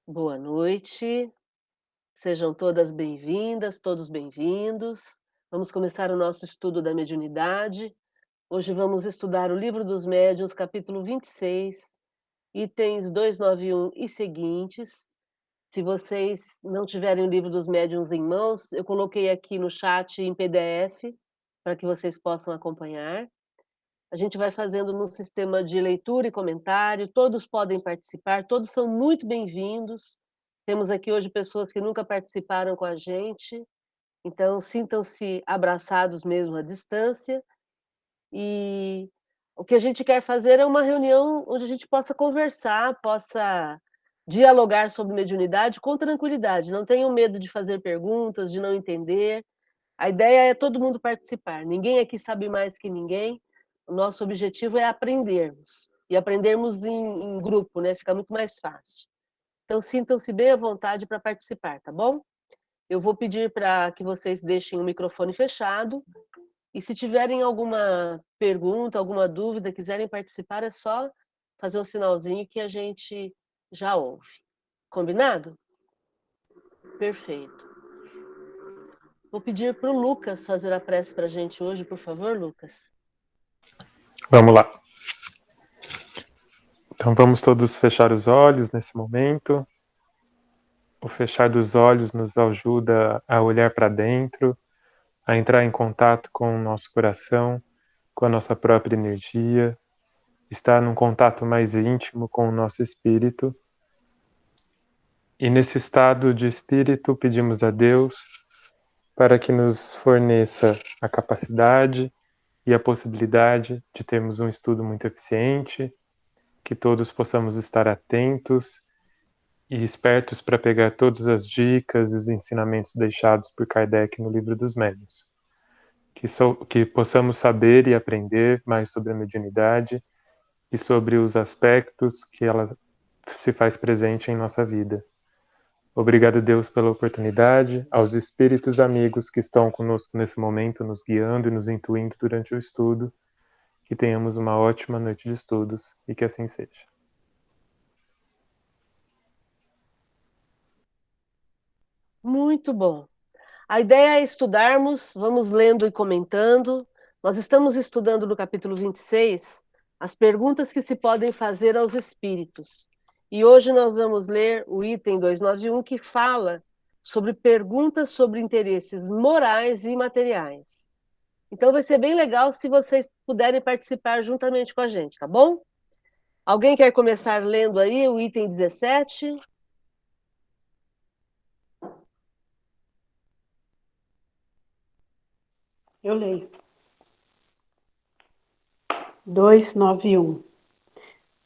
Boa noite, sejam todas bem-vindas, todos bem-vindos. Vamos começar o nosso estudo da mediunidade. Hoje vamos estudar o Livro dos Médiuns, capítulo 26, itens 291 e seguintes. Se vocês não tiverem o Livro dos Médiuns em mãos, eu coloquei aqui no chat em PDF, para que vocês possam acompanhar. A gente vai fazendo no sistema de leitura e comentário, todos podem participar, todos são muito bem-vindos. Temos aqui hoje pessoas que nunca participaram com a gente, então sintam-se abraçados mesmo à distância. E o que a gente quer fazer é uma reunião onde a gente possa conversar, possa dialogar sobre mediunidade com tranquilidade. Não tenham medo de fazer perguntas, de não entender. A ideia é todo mundo participar, ninguém aqui sabe mais que ninguém, o nosso objetivo é aprendermos, e aprendermos em grupo, né, fica muito mais fácil. Então sintam-se bem à vontade para participar, tá bom? Eu vou pedir para que vocês deixem o microfone fechado, e se tiverem alguma pergunta, alguma dúvida, quiserem participar, é só fazer um sinalzinho que a gente já ouve. Combinado? Perfeito. Vou pedir para o Lucas fazer a prece para a gente hoje, por favor, Lucas. Vamos lá. Então vamos todos fechar os olhos nesse momento. O fechar dos olhos nos ajuda a olhar para dentro, a entrar em contato com o nosso coração, com a nossa própria energia, estar num contato mais íntimo com o nosso espírito. E nesse estado de espírito pedimos a Deus para que nos forneça a capacidade e a possibilidade de termos um estudo muito eficiente, que todos possamos estar atentos e espertos para pegar todas as dicas e os ensinamentos deixados por Kardec no Livro dos Médiuns. Que possamos saber e aprender mais sobre a mediunidade e sobre os aspectos que ela se faz presente em nossa vida. Obrigado, Deus, pela oportunidade, aos espíritos amigos que estão conosco nesse momento, nos guiando e nos intuindo durante o estudo. Que tenhamos uma ótima noite de estudos e que assim seja. Muito bom. A ideia é estudarmos, vamos lendo e comentando. Nós estamos estudando no capítulo 26 as perguntas que se podem fazer aos espíritos. E hoje nós vamos ler o item 291 que fala sobre perguntas sobre interesses morais e materiais. Então vai ser bem legal se vocês puderem participar juntamente com a gente, tá bom? Alguém quer começar lendo aí o item 17? Eu leio. 291.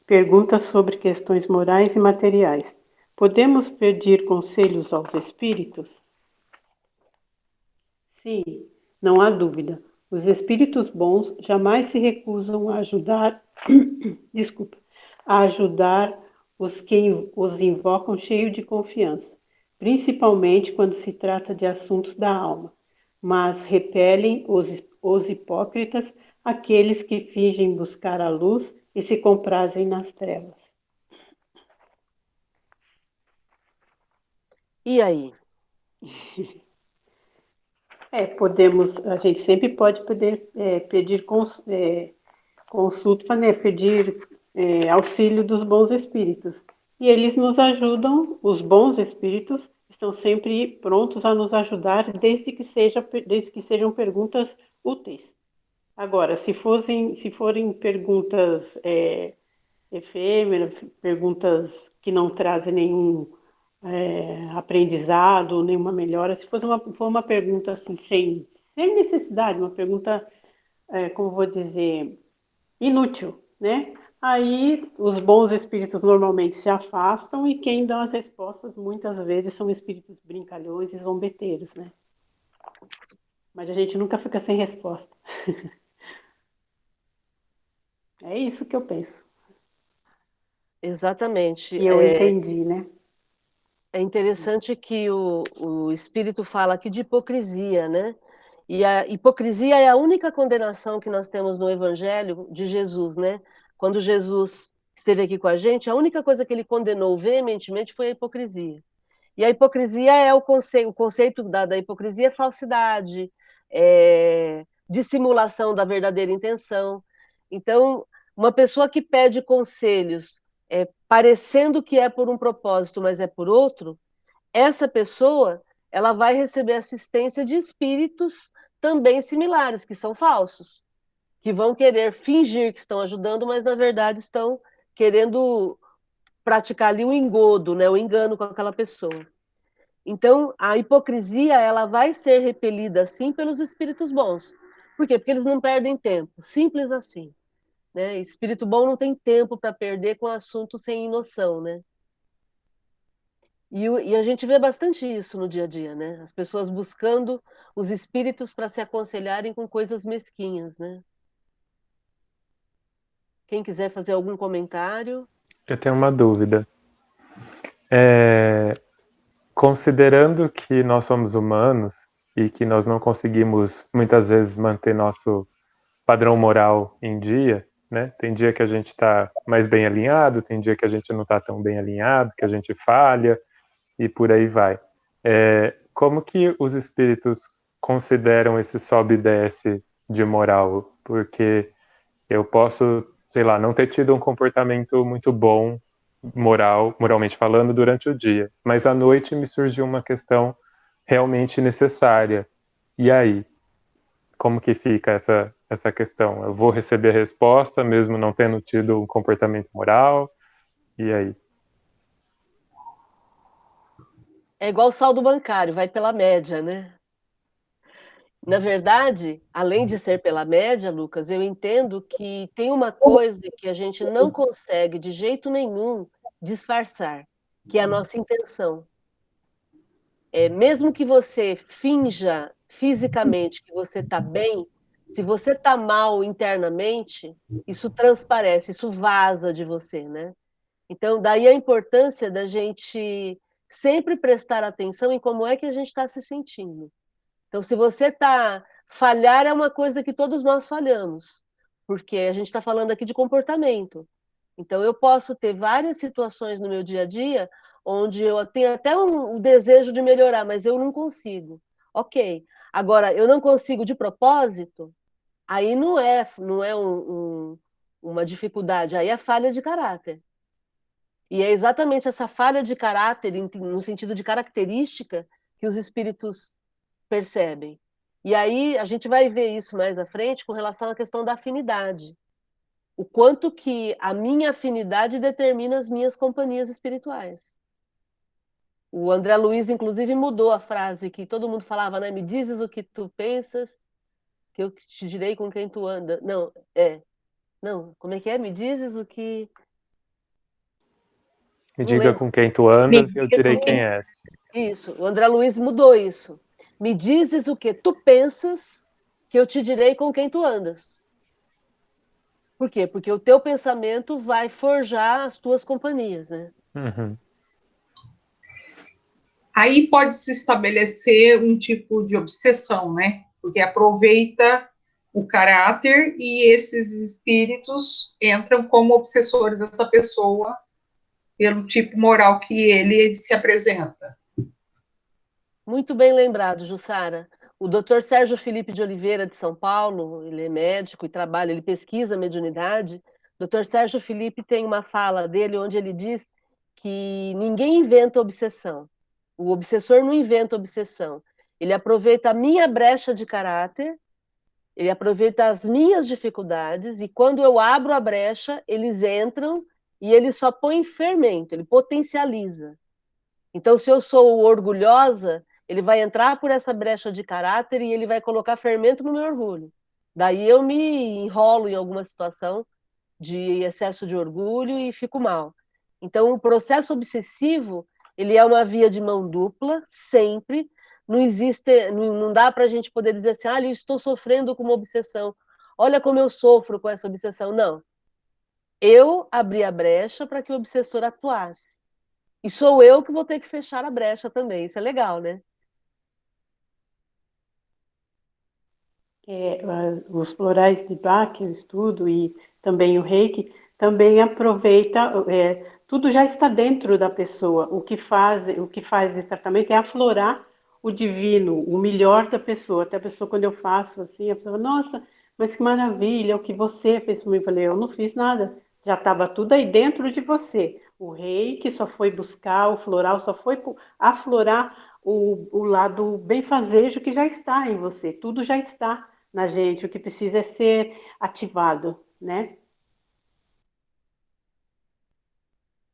Perguntas sobre questões morais e materiais. Podemos pedir conselhos aos espíritos? Sim, não há dúvida. Os espíritos bons jamais se recusam a ajudar, a ajudar os que os invocam cheio de confiança, principalmente quando se trata de assuntos da alma, mas repelem os hipócritas, aqueles que fingem buscar a luz e se comprazem nas trevas. E aí? A gente sempre pode pedir consulta, né, pedir auxílio dos bons espíritos. E eles nos ajudam, os bons espíritos estão sempre prontos a nos ajudar, desde que sejam perguntas úteis. Agora, se forem perguntas efêmeras, perguntas que não trazem nenhum aprendizado, nenhuma melhora, se for uma pergunta assim, sem necessidade, uma pergunta, como vou dizer, inútil, né? Aí os bons espíritos normalmente se afastam e quem dá as respostas muitas vezes são espíritos brincalhões e zombeteiros, né? Mas a gente nunca fica sem resposta. É isso que eu penso. Exatamente. E eu entendi, né? É interessante que o Espírito fala aqui de hipocrisia, né? E a hipocrisia é a única condenação que nós temos no Evangelho de Jesus, né? Quando Jesus esteve aqui com a gente, a única coisa que ele condenou veementemente foi a hipocrisia. E a hipocrisia é o conceito da hipocrisia é falsidade, dissimulação da verdadeira intenção. Então, uma pessoa que pede conselhos parecendo que é por um propósito, mas é por outro, essa pessoa ela vai receber assistência de espíritos também similares, que são falsos, que vão querer fingir que estão ajudando, mas na verdade estão querendo praticar ali um engodo, né, o engano com aquela pessoa. Então, a hipocrisia ela vai ser repelida assim pelos espíritos bons. Por quê? Porque eles não perdem tempo, simples assim. Né? Espírito bom não tem tempo para perder com assunto sem noção, né? E a gente vê bastante isso no dia a dia, né? As pessoas buscando os espíritos para se aconselharem com coisas mesquinhas, né? Quem quiser fazer algum comentário. Eu tenho uma dúvida. Considerando que nós somos humanos e que nós não conseguimos muitas vezes manter nosso padrão moral em dia, né? Tem dia que a gente está mais bem alinhado, tem dia que a gente não está tão bem alinhado, que a gente falha e por aí vai. Como que os espíritos consideram esse sobe e desce de moral? Porque eu posso, sei lá, não ter tido um comportamento muito bom, moralmente falando, durante o dia, mas à noite me surgiu uma questão realmente necessária. E aí, como que fica essa questão? Eu vou receber a resposta, mesmo não tendo tido um comportamento moral? E aí? É igual o saldo bancário, vai pela média, né? Na verdade, além de ser pela média, Lucas, eu entendo que tem uma coisa que a gente não consegue de jeito nenhum disfarçar, que é a nossa intenção. Mesmo que você finja fisicamente que você está bem, se você está mal internamente, isso transparece, isso vaza de você, né? Então, daí a importância da gente sempre prestar atenção em como é que a gente está se sentindo. Então, se você está... Falhar é uma coisa que todos nós falhamos, porque a gente está falando aqui de comportamento. Então, eu posso ter várias situações no meu dia a dia onde eu tenho até um desejo de melhorar, mas eu não consigo. Ok. Agora, eu não consigo de propósito, aí não é uma dificuldade, aí é falha de caráter. E é exatamente essa falha de caráter, no sentido de característica, que os espíritos percebem. E aí a gente vai ver isso mais à frente com relação à questão da afinidade. O quanto que a minha afinidade determina as minhas companhias espirituais. O André Luiz, inclusive, mudou a frase que todo mundo falava, né? Me dizes o que tu pensas, que eu te direi com quem tu anda. Não, Não, como é que é? Me dizes o que... Me Não diga lembro. com quem tu Me andas e eu diga direi com quem quem. és. Isso, o André Luiz mudou isso. Me dizes o que tu pensas, que eu te direi com quem tu andas. Por quê? Porque o teu pensamento vai forjar as tuas companhias, né? Uhum. Aí pode se estabelecer um tipo de obsessão, né? Porque aproveita o caráter e esses espíritos entram como obsessores dessa pessoa pelo tipo moral que ele se apresenta. Muito bem lembrado, Jussara. O Dr. Sérgio Felipe de Oliveira, de São Paulo, ele é médico e trabalha, ele pesquisa mediunidade. Dr. Sérgio Felipe tem uma fala dele onde ele diz que ninguém inventa obsessão. O obsessor não inventa obsessão. Ele aproveita a minha brecha de caráter, ele aproveita as minhas dificuldades, e quando eu abro a brecha, eles entram e ele só põe fermento, ele potencializa. Então, se eu sou orgulhosa, ele vai entrar por essa brecha de caráter e ele vai colocar fermento no meu orgulho. Daí eu me enrolo em alguma situação de excesso de orgulho e fico mal. Então, o processo obsessivo, ele é uma via de mão dupla, sempre. Não existe, não dá para a gente poder dizer assim, eu estou sofrendo com uma obsessão. Olha como eu sofro com essa obsessão. Não. Eu abri a brecha para que o obsessor atuasse. E sou eu que vou ter que fechar a brecha também. Isso é legal, né? Os florais de Bach, eu estudo, e também o Reiki, também aproveita, tudo já está dentro da pessoa. O que faz esse tratamento é aflorar o divino, o melhor da pessoa. Até a pessoa, quando eu faço assim, a pessoa, nossa, mas que maravilha, o que você fez por mim. Eu falei, eu não fiz nada, já estava tudo aí dentro de você. O rei que só foi buscar, o floral só foi aflorar o lado benfazejo que já está em você. Tudo já está na gente, o que precisa é ser ativado, né?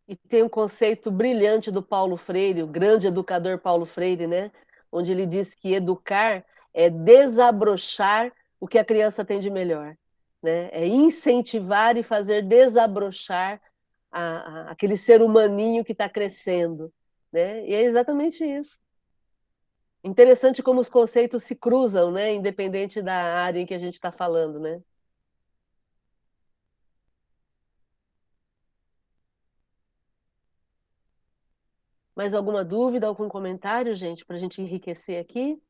E tem um conceito brilhante do Paulo Freire, o grande educador Paulo Freire, né? Onde ele diz que educar é desabrochar o que a criança tem de melhor, né? É incentivar e fazer desabrochar aquele ser humaninho que está crescendo, né? E é exatamente isso. Interessante como os conceitos se cruzam, né? Independente da área em que a gente está falando, né? Mais alguma dúvida, algum comentário, gente, para a gente enriquecer aqui?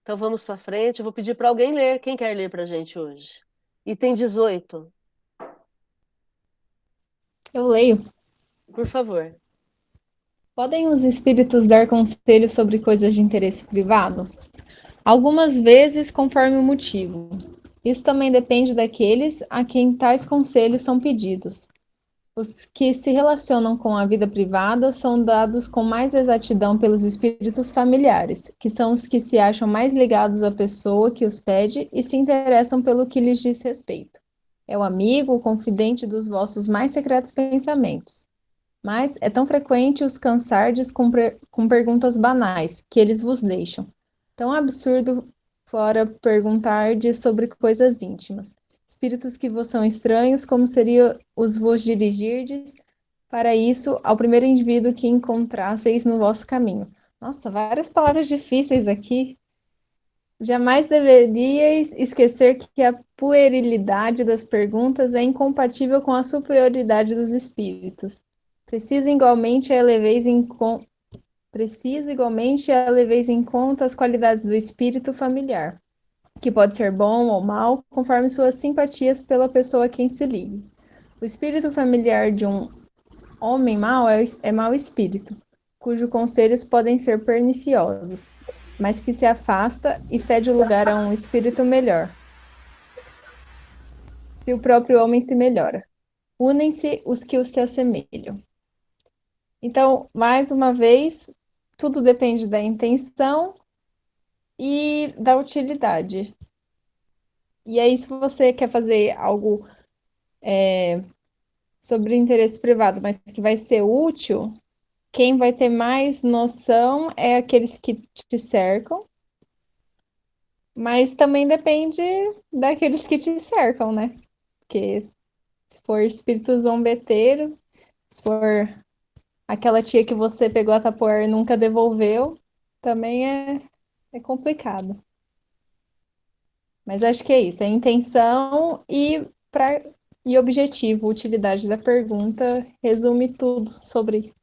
Então vamos para frente. Eu vou pedir para alguém ler. Quem quer ler para a gente hoje? Item 18, Eu leio. por favor. Podem os espíritos dar conselhos sobre coisas de interesse privado? Algumas vezes, conforme o motivo. Isso também depende daqueles a quem tais conselhos são pedidos. Os que se relacionam com a vida privada são dados com mais exatidão pelos espíritos familiares, que são os que se acham mais ligados à pessoa que os pede e se interessam pelo que lhes diz respeito. É o amigo, o confidente dos vossos mais secretos pensamentos. Mas é tão frequente os cansardes com perguntas banais que eles vos deixam. Tão absurdo fora perguntardes sobre coisas íntimas. Espíritos que vos são estranhos, como seria os vos dirigirdes para isso ao primeiro indivíduo que encontrasseis no vosso caminho. Nossa, várias palavras difíceis aqui. Jamais deveríeis esquecer que a puerilidade das perguntas é incompatível com a superioridade dos espíritos. Preciso igualmente a leveis em conta as qualidades do espírito familiar, que pode ser bom ou mal, conforme suas simpatias pela pessoa a quem se ligue. O espírito familiar de um homem mau é mau espírito, cujos conselhos podem ser perniciosos, mas que se afasta e cede o lugar a um espírito melhor. Se o próprio homem se melhora, unem-se os que se assemelham. Então, mais uma vez, tudo depende da intenção e da utilidade. E aí, se você quer fazer algo sobre interesse privado, mas que vai ser útil, quem vai ter mais noção é aqueles que te cercam, mas também depende daqueles que te cercam, né? Porque se for espírito zombeteiro, se for aquela tia que você pegou a tapoer e nunca devolveu, também é complicado. Mas acho que é isso, é intenção e objetivo, utilidade da pergunta, resume tudo sobre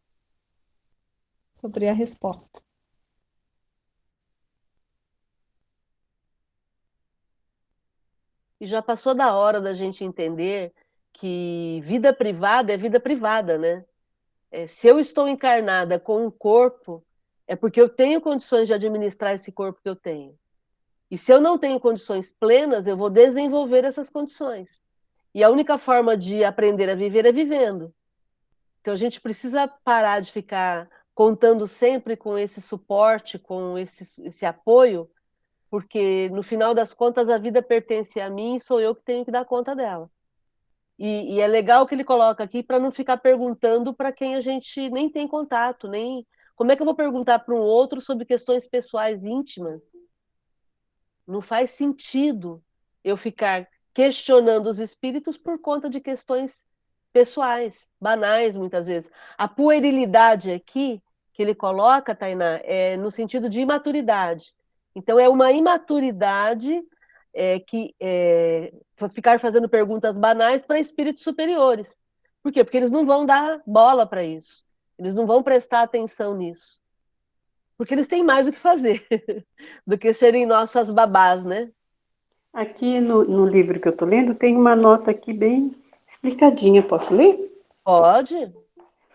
a resposta. E já passou da hora da gente entender que vida privada é vida privada, né? Se eu estou encarnada com um corpo, é porque eu tenho condições de administrar esse corpo que eu tenho. E se eu não tenho condições plenas, eu vou desenvolver essas condições. E a única forma de aprender a viver é vivendo. Então a gente precisa parar de ficar contando sempre com esse suporte, com esse apoio, porque no final das contas a vida pertence a mim e sou eu que tenho que dar conta dela. E é legal que ele coloca aqui para não ficar perguntando para quem a gente nem tem contato, nem como é que eu vou perguntar para um outro sobre questões pessoais íntimas? Não faz sentido eu ficar questionando os espíritos por conta de questões pessoais, banais, muitas vezes. A puerilidade aqui, que ele coloca, Tainá, é no sentido de imaturidade. Então, é uma imaturidade ficar fazendo perguntas banais para espíritos superiores. Por quê? Porque eles não vão dar bola para isso. Eles não vão prestar atenção nisso. Porque eles têm mais o que fazer do que serem nossas babás, né? Aqui no livro que eu estou lendo tem uma nota aqui bem explicadinha. Posso ler? Pode?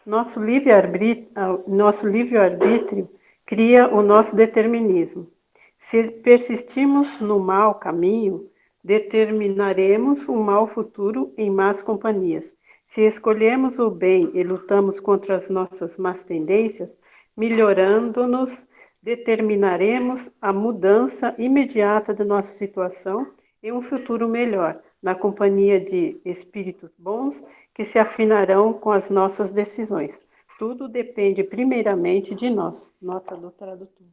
Nosso livre-arbítrio cria o nosso determinismo. Se persistirmos no mau caminho, determinaremos um mau futuro em más companhias. Se escolhemos o bem e lutamos contra as nossas más tendências, melhorando-nos, determinaremos a mudança imediata de nossa situação e um futuro melhor, na companhia de espíritos bons que se afinarão com as nossas decisões. Tudo depende primeiramente de nós. Nota do tradutor.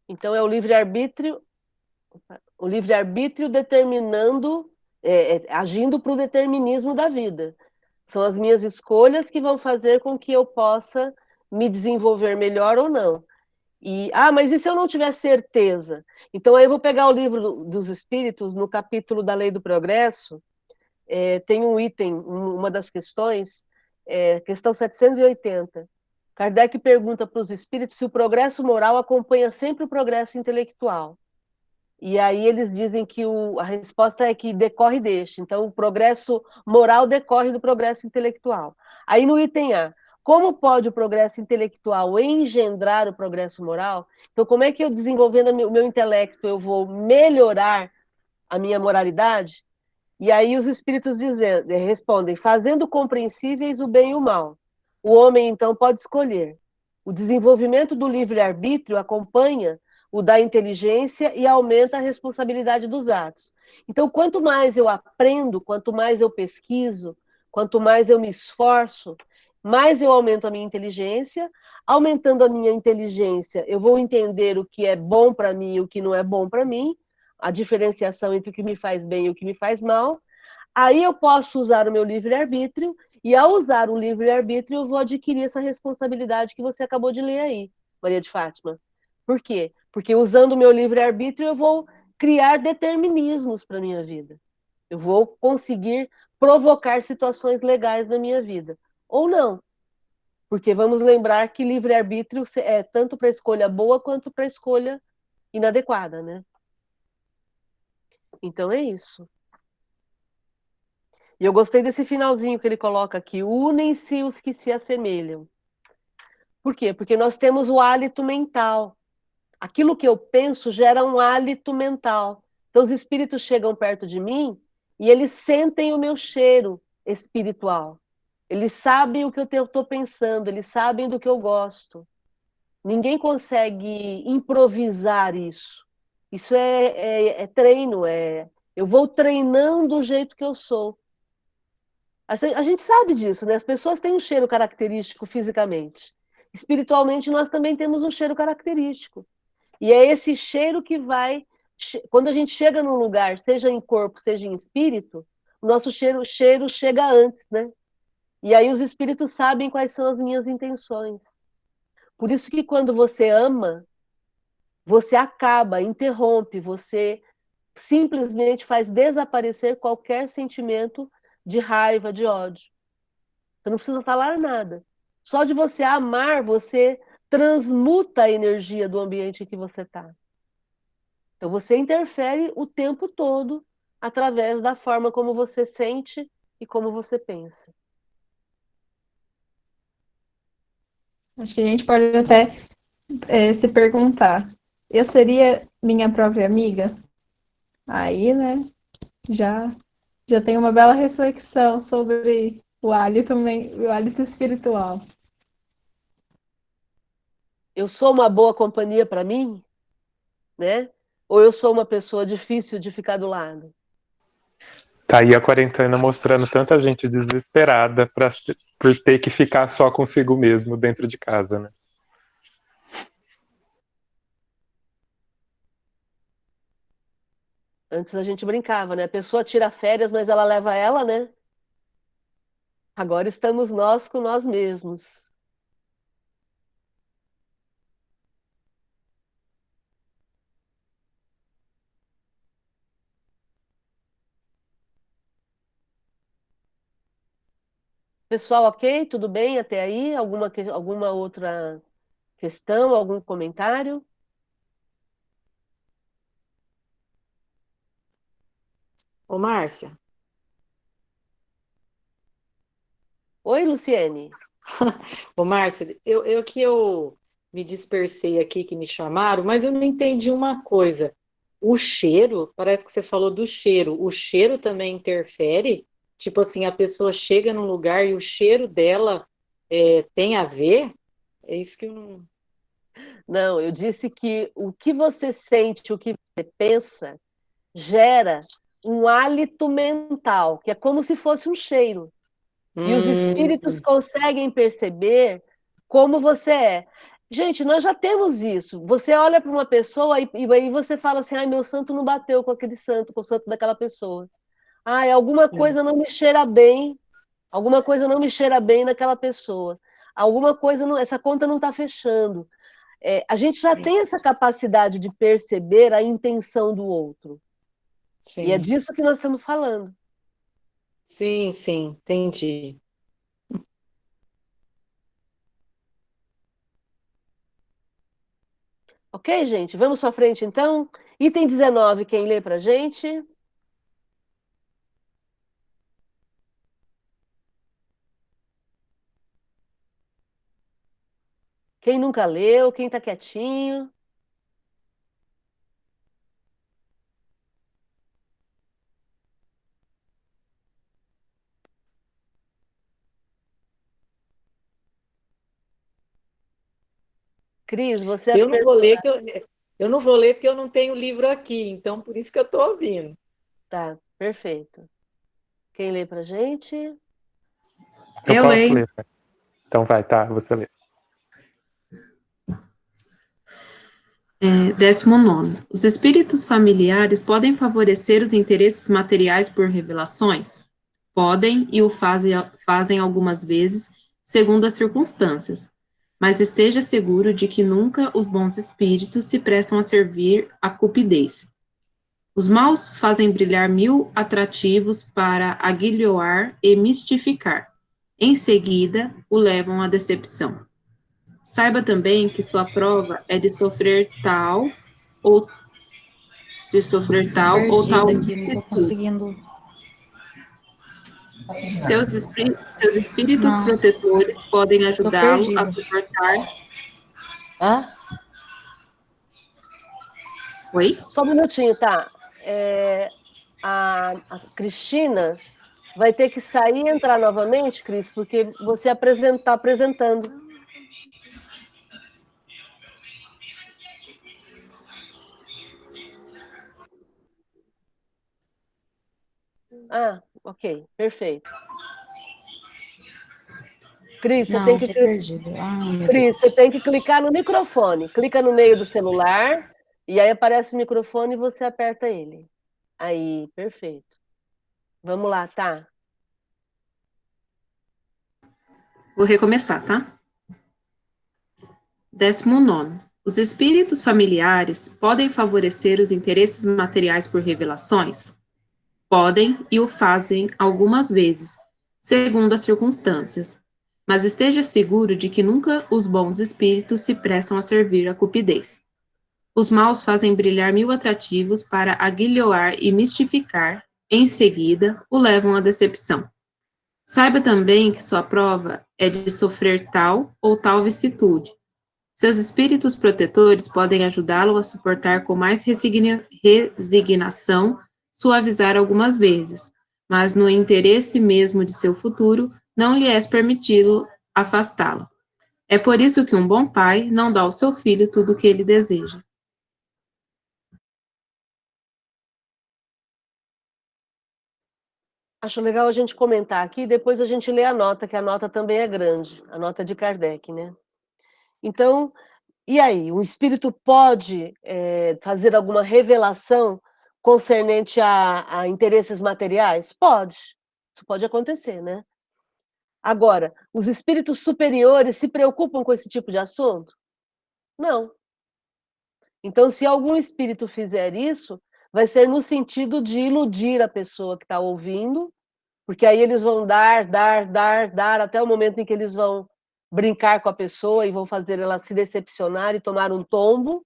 Então é o livre-arbítrio determinando, agindo para o determinismo da vida. São as minhas escolhas que vão fazer com que eu possa me desenvolver melhor ou não. Mas e se eu não tiver certeza? Então aí eu vou pegar o livro dos Espíritos, no capítulo da Lei do Progresso, tem um item, uma das questões, questão 780. Kardec pergunta para os espíritos se o progresso moral acompanha sempre o progresso intelectual. E aí eles dizem que a resposta é que decorre deste. Então, o progresso moral decorre do progresso intelectual. Aí no item A, como pode o progresso intelectual engendrar o progresso moral? Então, como é que eu, desenvolvendo o meu intelecto, eu vou melhorar a minha moralidade? E aí os espíritos respondem, fazendo compreensíveis o bem e o mal. O homem, então, pode escolher. O desenvolvimento do livre-arbítrio acompanha o da inteligência e aumenta a responsabilidade dos atos. Então, quanto mais eu aprendo, quanto mais eu pesquiso, quanto mais eu me esforço, mais eu aumento a minha inteligência. Aumentando a minha inteligência, eu vou entender o que é bom para mim e o que não é bom para mim, a diferenciação entre o que me faz bem e o que me faz mal. Aí eu posso usar o meu livre-arbítrio, e ao usar o livre-arbítrio, eu vou adquirir essa responsabilidade que você acabou de ler aí, Maria de Fátima. Por quê? Porque usando o meu livre-arbítrio, eu vou criar determinismos para a minha vida. Eu vou conseguir provocar situações legais na minha vida. Ou não. Porque vamos lembrar que livre-arbítrio é tanto para escolha boa quanto para escolha inadequada, né? Então é isso. E eu gostei desse finalzinho que ele coloca aqui: unem-se os que se assemelham. Por quê? Porque nós temos o hálito mental. Aquilo que eu penso gera um hálito mental. Então os espíritos chegam perto de mim e eles sentem o meu cheiro espiritual. Eles sabem o que eu estou pensando, eles sabem do que eu gosto. Ninguém consegue improvisar isso. Isso é treino, eu vou treinando o jeito que eu sou. A gente sabe disso, né? As pessoas têm um cheiro característico fisicamente. Espiritualmente, nós também temos um cheiro característico. E é esse cheiro que vai. Quando a gente chega num lugar, seja em corpo, seja em espírito, o nosso cheiro chega antes, né? E aí os espíritos sabem quais são as minhas intenções. Por isso que quando você ama, você acaba, interrompe, você simplesmente faz desaparecer qualquer sentimento de raiva, de ódio. Você não precisa falar nada. Só de você amar, você transmuta a energia do ambiente em que você está. Então você interfere o tempo todo através da forma como você sente e como você pensa. Acho que a gente pode até se perguntar: eu seria minha própria amiga? Aí, né, já, já tem uma bela reflexão sobre o hálito espiritual. Eu sou uma boa companhia para mim, né? Ou eu sou uma pessoa difícil de ficar do lado? Tá aí a quarentena mostrando tanta gente desesperada por ter que ficar só consigo mesmo dentro de casa, né? Antes a gente brincava, né? A pessoa tira férias, mas ela leva ela, né? Agora estamos nós com nós mesmos. Pessoal, ok? Tudo bem até aí? Alguma outra questão, algum comentário? Ô, Márcia. Oi, Luciene. Ô, Márcia, eu me dispersei aqui que me chamaram, mas eu não entendi uma coisa. O cheiro, parece que você falou do cheiro. O cheiro também interfere? Tipo assim, a pessoa chega num lugar e o cheiro dela tem a ver? É isso que eu não. Não, eu disse que o que você sente, o que você pensa, gera um hálito mental, que é como se fosse um cheiro. E os espíritos Hum, conseguem perceber como você é. Gente, nós já temos isso. Você olha para uma pessoa e aí você fala assim: ai, meu santo não bateu com aquele santo, com o santo daquela pessoa. Ai, alguma sim, coisa não me cheira bem, alguma coisa não me cheira bem naquela pessoa. Alguma coisa, não, essa conta não está fechando. A gente já sim, tem essa capacidade de perceber a intenção do outro. E é sim, disso que nós estamos falando. sim, sim, entendi. Ok, gente? Vamos para frente, então? Item 19, quem lê para a gente? Quem nunca leu? Quem está quietinho? Cris, você é a Eu não vou ler personagem. que eu não vou ler porque eu não tenho livro aqui, então por isso que eu estou ouvindo. Tá, perfeito. Quem lê para a gente? Eu Eu posso leio. ler. Então vai, tá, você lê. 19. Os espíritos familiares podem favorecer os interesses materiais por revelações? Podem e o fazem algumas vezes, segundo as circunstâncias. Mas esteja seguro de que nunca os bons espíritos se prestam a servir a cupidez. Os maus fazem brilhar mil atrativos para aguilhoar e mistificar. Em seguida, o levam à decepção. Saiba também que sua prova é ou de sofrer Tô tal ou tal perdida aqui, não tô vicissitude. conseguindo. Seus espíritos Não, protetores podem tô ajudá-lo a perdida. suportar. Hã? Oi? Só um minutinho, tá? A Cristina vai ter que sair e entrar novamente, Cris, porque você está apresentando. Ah, ok, perfeito. Cris, você tem Não, que, tô perdida. Ai, meu Cris, você Deus. tem que clicar no microfone. Clica no meio do celular e aí aparece o microfone e você aperta ele. Aí, perfeito. Vamos lá, tá? Vou recomeçar, tá? 19. Os espíritos familiares podem favorecer os interesses materiais por revelações? Podem e o fazem algumas vezes, segundo as circunstâncias. Mas esteja seguro de que nunca os bons espíritos se prestam a servir a cupidez. Os maus fazem brilhar mil atrativos para aguilhoar e mistificar, em seguida, o levam à decepção. Saiba também que sua prova é de sofrer tal ou tal vicissitude. Seus espíritos protetores podem ajudá-lo a suportar com mais resignação, suavizar algumas vezes, mas no interesse mesmo de seu futuro, não lhe é permitido afastá-lo. É por isso que um bom pai não dá ao seu filho tudo o que ele deseja. Acho legal a gente comentar aqui, depois a gente lê a nota, que a nota também é grande, a nota de Kardec, né? Então, e aí, o espírito pode fazer alguma revelação concernente a interesses materiais? Pode, isso pode acontecer, né? Agora, os espíritos superiores se preocupam com esse tipo de assunto? Não. Então, se algum espírito fizer isso, vai ser no sentido de iludir a pessoa que está ouvindo, porque aí eles vão dar, até o momento em que eles vão brincar com a pessoa e vão fazer ela se decepcionar e tomar um tombo.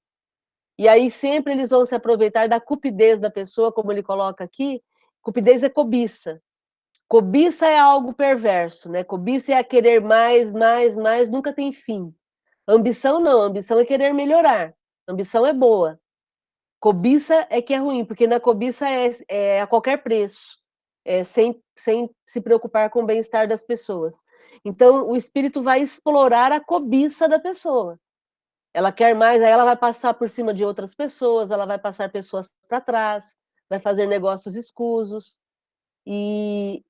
E aí sempre eles vão se aproveitar da cupidez da pessoa, como ele coloca aqui, Cupidez é cobiça. Cobiça é algo perverso, né? Cobiça é querer mais, mais, mais, nunca tem fim. Ambição não, ambição é querer melhorar. Ambição é boa. Cobiça é que é ruim, porque na cobiça é a qualquer preço, sem se preocupar com o bem-estar das pessoas. Então, o espírito vai explorar a cobiça da pessoa. Ela quer mais, aí ela vai passar por cima de outras pessoas, ela vai passar pessoas para trás, vai fazer negócios escusos. E,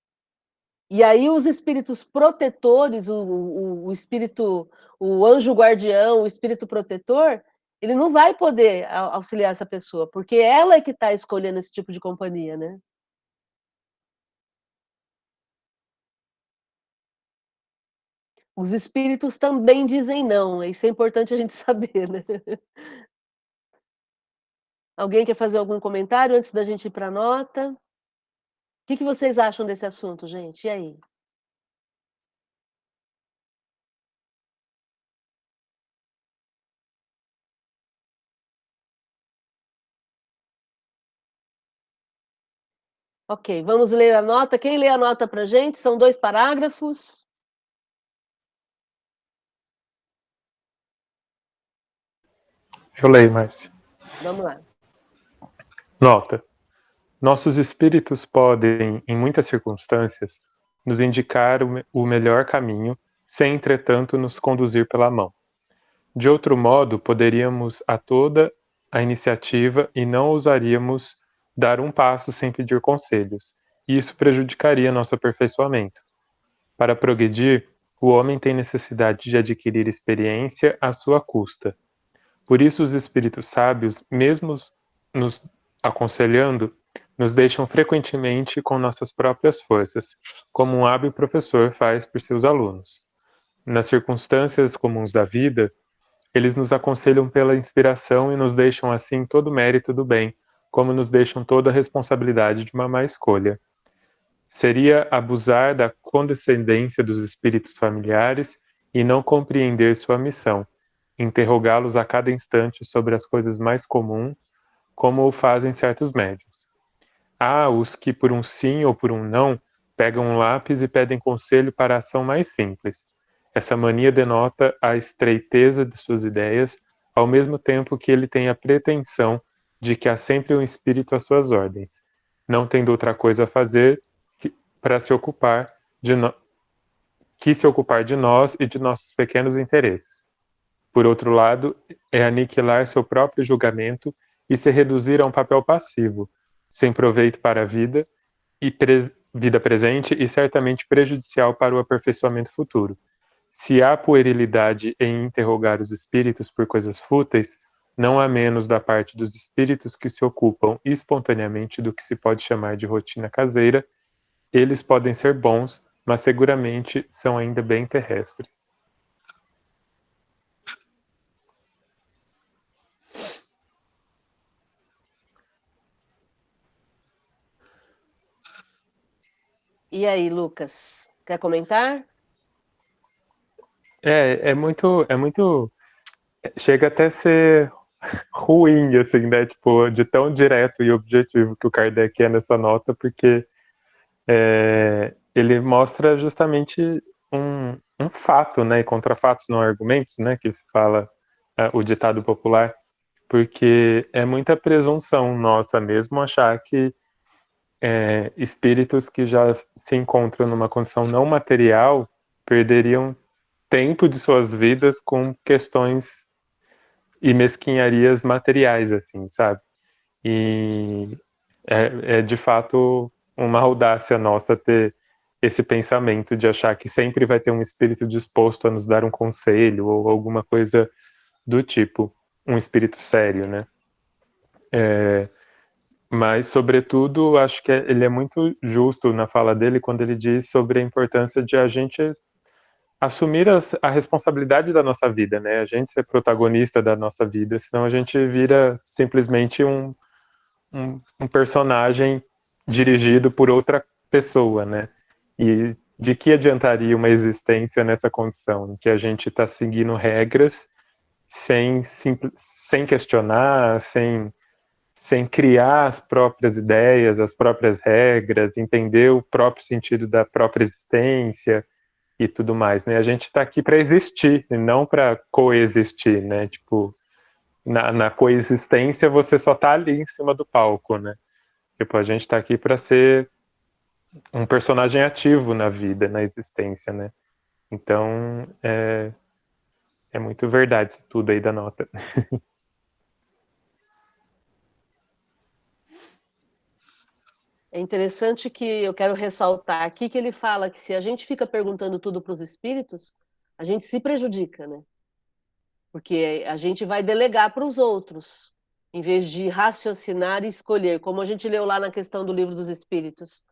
e aí os espíritos protetores, o espírito, o anjo guardião, o espírito protetor, ele não vai poder auxiliar essa pessoa, porque ela é que está escolhendo esse tipo de companhia, né? Os espíritos também dizem não, isso é importante a gente saber, né? Alguém quer fazer algum comentário antes da gente ir para a nota? O que vocês acham desse assunto, gente? E aí? Ok, vamos ler a nota. Quem lê a nota para a gente? São 2 parágrafos. Eu leio, Márcia. Vamos lá. Nota. Nossos espíritos podem, em muitas circunstâncias, nos indicar o melhor caminho, sem, entretanto, nos conduzir pela mão. De outro modo, poderíamos a toda a iniciativa e não ousaríamos dar um passo sem pedir conselhos, e isso prejudicaria nosso aperfeiçoamento. Para progredir, o homem tem necessidade de adquirir experiência à sua custa. Por isso, os espíritos sábios, mesmo nos aconselhando, nos deixam frequentemente com nossas próprias forças, como um hábil professor faz por seus alunos. Nas circunstâncias comuns da vida, eles nos aconselham pela inspiração e nos deixam assim todo o mérito do bem, como nos deixam toda a responsabilidade de uma má escolha. Seria abusar da condescendência dos espíritos familiares e não compreender sua missão, interrogá-los a cada instante sobre as coisas mais comuns, como o fazem certos médiuns. Há os que, por um sim ou por um não, pegam um lápis e pedem conselho para a ação mais simples. Essa mania denota a estreiteza de suas ideias, ao mesmo tempo que ele tem a pretensão de que há sempre um espírito às suas ordens, não tendo outra coisa a fazer para se ocupar se ocupar de nós e de nossos pequenos interesses. Por outro lado, é aniquilar seu próprio julgamento e se reduzir a um papel passivo, sem proveito para a vida vida presente e certamente prejudicial para o aperfeiçoamento futuro. Se há puerilidade em interrogar os espíritos por coisas fúteis, não há menos da parte dos espíritos que se ocupam espontaneamente do que se pode chamar de rotina caseira. Eles podem ser bons, mas seguramente são ainda bem terrestres. E aí, Lucas, quer comentar? É muito, chega até a ser ruim, assim, né, tipo, de tão direto e objetivo que o Kardec é nessa nota, porque ele mostra justamente um fato, né, e contra fatos não argumentos, né, que se fala o ditado popular, porque é muita presunção nossa mesmo achar que espíritos que já se encontram numa condição não material perderiam tempo de suas vidas com questões e mesquinharias materiais, assim, sabe? E é de fato uma audácia nossa ter esse pensamento de achar que sempre vai ter um espírito disposto a nos dar um conselho ou alguma coisa do tipo, um espírito sério, né? Mas, sobretudo, acho que ele é muito justo na fala dele quando ele diz sobre a importância de a gente assumir a responsabilidade da nossa vida, né? A gente ser protagonista da nossa vida, senão a gente vira simplesmente um personagem dirigido por outra pessoa, né? E de que adiantaria uma existência nessa condição, em que a gente está seguindo regras sem questionar, sem criar as próprias ideias, as próprias regras, entender o próprio sentido da própria existência e tudo mais, né? A gente está aqui para existir e não para coexistir, né? Tipo, na coexistência você só está ali em cima do palco, né? Tipo, a gente está aqui para ser um personagem ativo na vida, na existência, né? Então, é muito verdade isso tudo aí da nota. É interessante que eu quero ressaltar aqui que ele fala que se a gente fica perguntando tudo para os espíritos, a gente se prejudica, né? Porque a gente vai delegar para os outros, em vez de raciocinar e escolher, como a gente leu lá na questão do Livro dos Espíritos.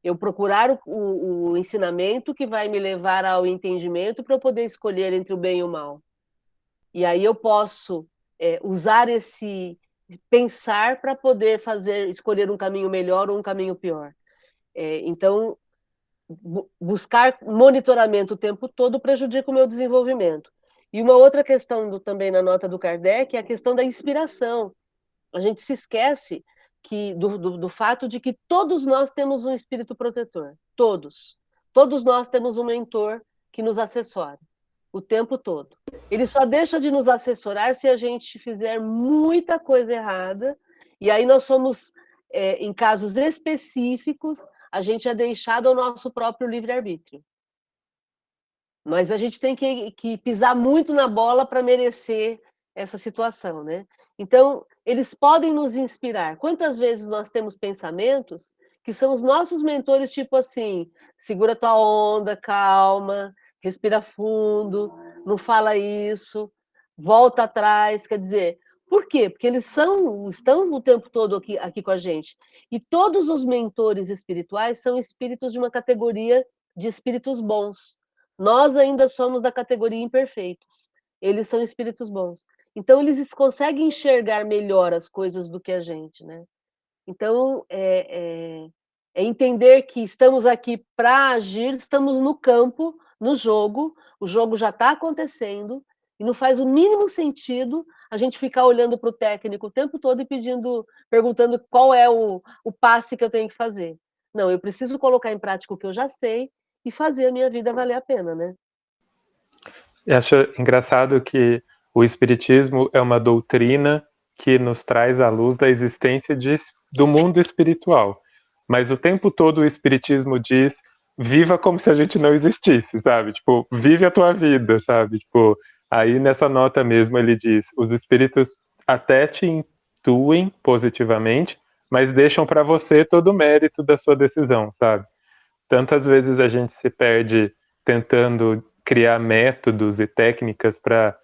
Eu procurar o ensinamento que vai me levar ao entendimento para eu poder escolher entre o bem e o mal. E aí eu posso usar esse pensar para poder escolher um caminho melhor ou um caminho pior. Então, buscar monitoramento o tempo todo prejudica o meu desenvolvimento. E uma outra questão também na nota do Kardec é a questão da inspiração. A gente se esquece do fato de que todos nós temos um espírito protetor. Todos. Todos nós temos um mentor que nos assessora o tempo todo. Ele só deixa de nos assessorar se a gente fizer muita coisa errada, e aí nós somos, em casos específicos, a gente é deixado ao nosso próprio livre-arbítrio. Mas a gente tem que pisar muito na bola para merecer essa situação, né? Então, eles podem nos inspirar. Quantas vezes nós temos pensamentos que são os nossos mentores, tipo assim, segura tua onda, calma, respira fundo, não fala isso, volta atrás, quer dizer, por quê? Porque eles estão o tempo todo aqui com a gente. E todos os mentores espirituais são espíritos de uma categoria de espíritos bons. Nós ainda somos da categoria imperfeitos. Eles são espíritos bons. Então, eles conseguem enxergar melhor as coisas do que a gente, né? Então, é entender que estamos aqui para agir, estamos no campo, no jogo, o jogo já está acontecendo, e não faz o mínimo sentido a gente ficar olhando para o técnico o tempo todo e perguntando qual é o passe que eu tenho que fazer. Não, eu preciso colocar em prática o que eu já sei e fazer a minha vida valer a pena, né? Eu acho engraçado que o Espiritismo é uma doutrina que nos traz à luz da existência do mundo espiritual. Mas o tempo todo o Espiritismo diz: viva como se a gente não existisse, sabe? Tipo, vive a tua vida, sabe? Tipo, aí nessa nota mesmo ele diz: os espíritos até te intuem positivamente, mas deixam para você todo o mérito da sua decisão, sabe? Tantas vezes a gente se perde tentando criar métodos e técnicas para,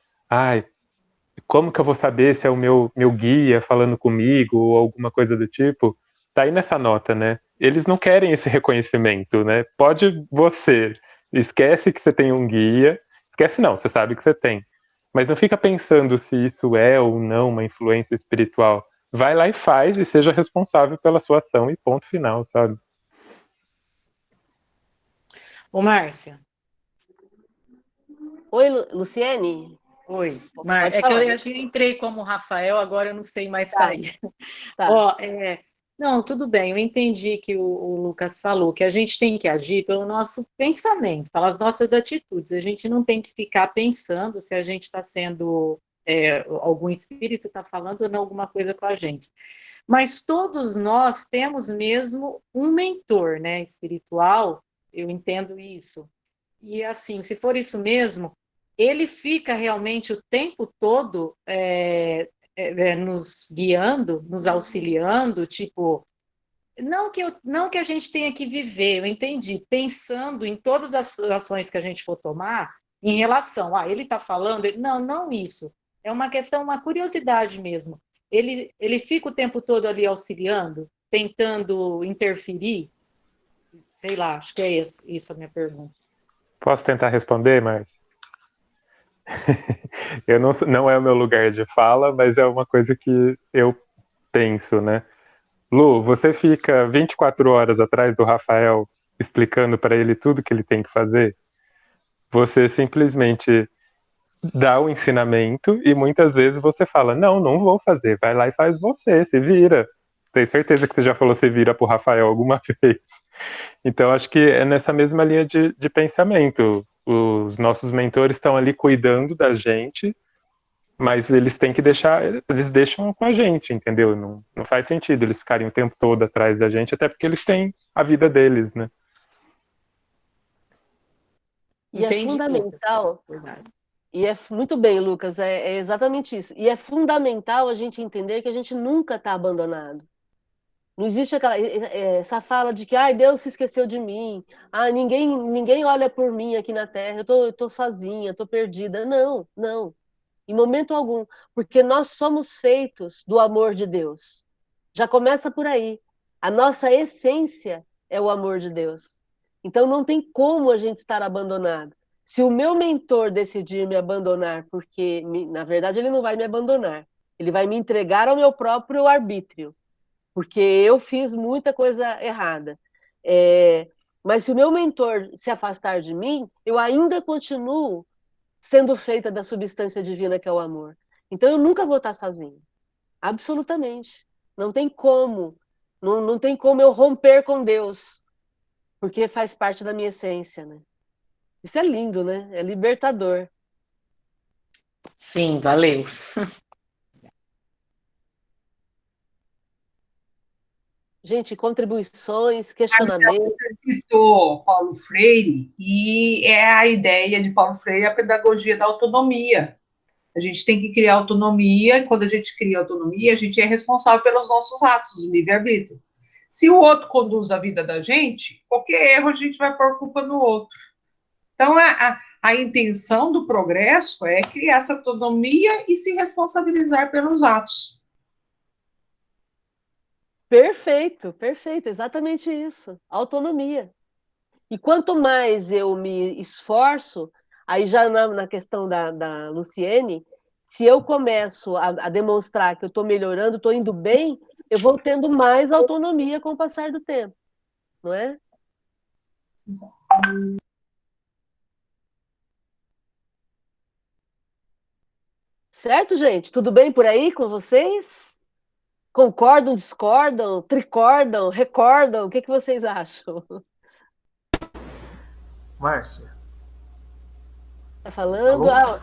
como que eu vou saber se é o meu guia falando comigo ou alguma coisa do tipo? Tá aí nessa nota, né? Eles não querem esse reconhecimento, né? Pode você, esquece que você tem um guia, esquece não, você sabe que você tem, mas não fica pensando se isso é ou não uma influência espiritual. Vai lá e faz e seja responsável pela sua ação e ponto final, sabe? Ô, Márcia. Oi, Luciene? Oi, Pode é que falar. eu entrei como Rafael, agora eu não sei mais Tá. sair. Tá. Ó, não, tudo bem, eu entendi que o Lucas falou, que a gente tem que agir pelo nosso pensamento, pelas nossas atitudes. A gente não tem que ficar pensando se a gente está sendo, algum espírito está falando ou não alguma coisa com a gente. Mas todos nós temos mesmo um mentor, né, espiritual, eu entendo isso. E assim, se for isso mesmo, ele fica realmente o tempo todo nos guiando, nos auxiliando, tipo, não que a gente tenha que viver, eu entendi, pensando em todas as ações que a gente for tomar, em relação, ele está falando, não isso, é uma questão, uma curiosidade mesmo, ele fica o tempo todo ali auxiliando, tentando interferir, sei lá, acho que é isso a minha pergunta. Posso tentar responder, Márcio? Eu não é o meu lugar de fala, mas é uma coisa que eu penso, né? Lu, você fica 24 horas atrás do Rafael explicando para ele tudo que ele tem que fazer? Você simplesmente dá o ensinamento e muitas vezes você fala, não, não vou fazer, vai lá e faz você, se vira. Tenho certeza que você já falou se vira pro Rafael alguma vez. Então, acho que é nessa mesma linha de pensamento. Os nossos mentores estão ali cuidando da gente, mas eles têm que deixar, eles deixam com a gente, entendeu? Não, não faz sentido eles ficarem o tempo todo atrás da gente, até porque eles têm a vida deles, né? E é Entendi, Lucas. fundamental, Verdade. e muito bem, Lucas, é exatamente isso. E é fundamental a gente entender que a gente nunca está abandonado. Não existe essa fala de que ai, Deus se esqueceu de mim, ninguém olha por mim aqui na Terra, eu tô sozinha, estou perdida. Não, não, em momento algum, porque nós somos feitos do amor de Deus. Já começa por aí. A nossa essência é o amor de Deus. Então não tem como a gente estar abandonado. Se o meu mentor decidir me abandonar, porque na verdade ele não vai me abandonar, ele vai me entregar ao meu próprio arbítrio, porque eu fiz muita coisa errada. Mas se o meu mentor se afastar de mim, eu ainda continuo sendo feita da substância divina que é o amor. Então eu nunca vou estar sozinha. Absolutamente. Não tem como. Não tem como eu romper com Deus, porque faz parte da minha essência, né? Isso é lindo, né? É libertador. Sim, valeu. Gente, contribuições, Marcelo, questionamentos. você citou Paulo Freire, e é a ideia de Paulo Freire a pedagogia da autonomia. A gente tem que criar autonomia, e quando a gente cria autonomia, a gente é responsável pelos nossos atos, o livre-arbítrio. Se o outro conduz a vida da gente, qualquer erro a gente vai pôr culpa no outro. Então, a intenção do progresso é criar essa autonomia e se responsabilizar pelos atos. Perfeito, perfeito, exatamente isso. Autonomia. E quanto mais eu me esforço, aí já na questão da Luciene, se eu começo a demonstrar que eu estou melhorando, estou indo bem, eu vou tendo mais autonomia com o passar do tempo, não é? Certo, gente? Tudo bem por aí com vocês? Concordam, discordam, tricordam, recordam? O que vocês acham? Márcia. Tá falando? Alô?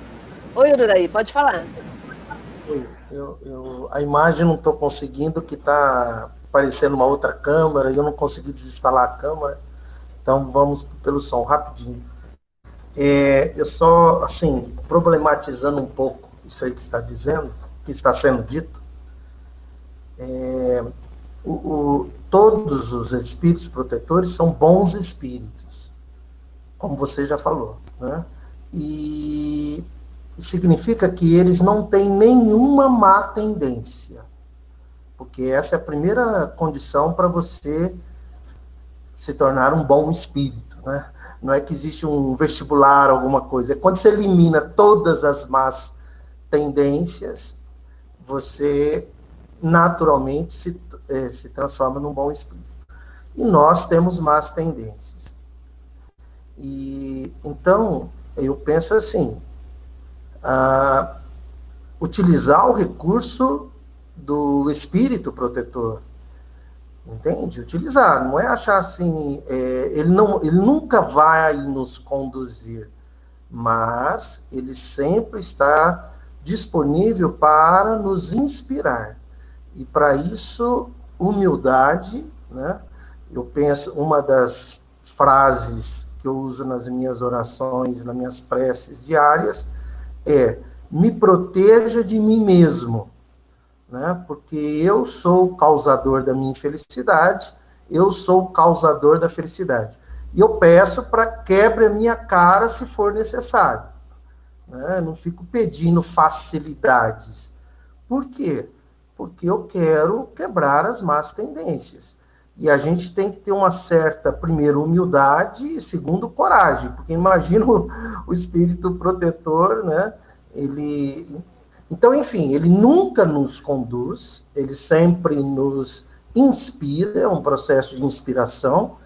Oi, Ururaí, pode falar. Oi, a imagem não estou conseguindo, que está aparecendo uma outra câmera, e eu não consegui desinstalar a câmera, então vamos pelo som, rapidinho. Eu só, assim, problematizando um pouco isso aí que está dizendo, que está sendo dito, todos os espíritos protetores são bons espíritos, como você já falou, né? E significa que eles não têm nenhuma má tendência, porque essa é a primeira condição para você se tornar um bom espírito, né? Não é que existe um vestibular, alguma coisa, é quando você elimina todas as más tendências, você naturalmente se transforma num bom espírito. E nós temos más tendências. E então, eu penso assim, utilizar o recurso do espírito protetor, entende? Utilizar, não é achar assim, ele nunca vai nos conduzir, mas ele sempre está disponível para nos inspirar. E para isso, humildade, né? Eu penso, uma das frases que eu uso nas minhas orações, nas minhas preces diárias, me proteja de mim mesmo, né? Porque eu sou o causador da minha infelicidade, eu sou o causador da felicidade. E eu peço para quebre a minha cara se for necessário, né? Eu não fico pedindo facilidades. Por quê? Porque eu quero quebrar as más tendências. E a gente tem que ter uma certa, primeiro, humildade e, segundo, coragem. Porque imagina o espírito protetor, né? Então, enfim, ele nunca nos conduz, ele sempre nos inspira, é um processo de inspiração,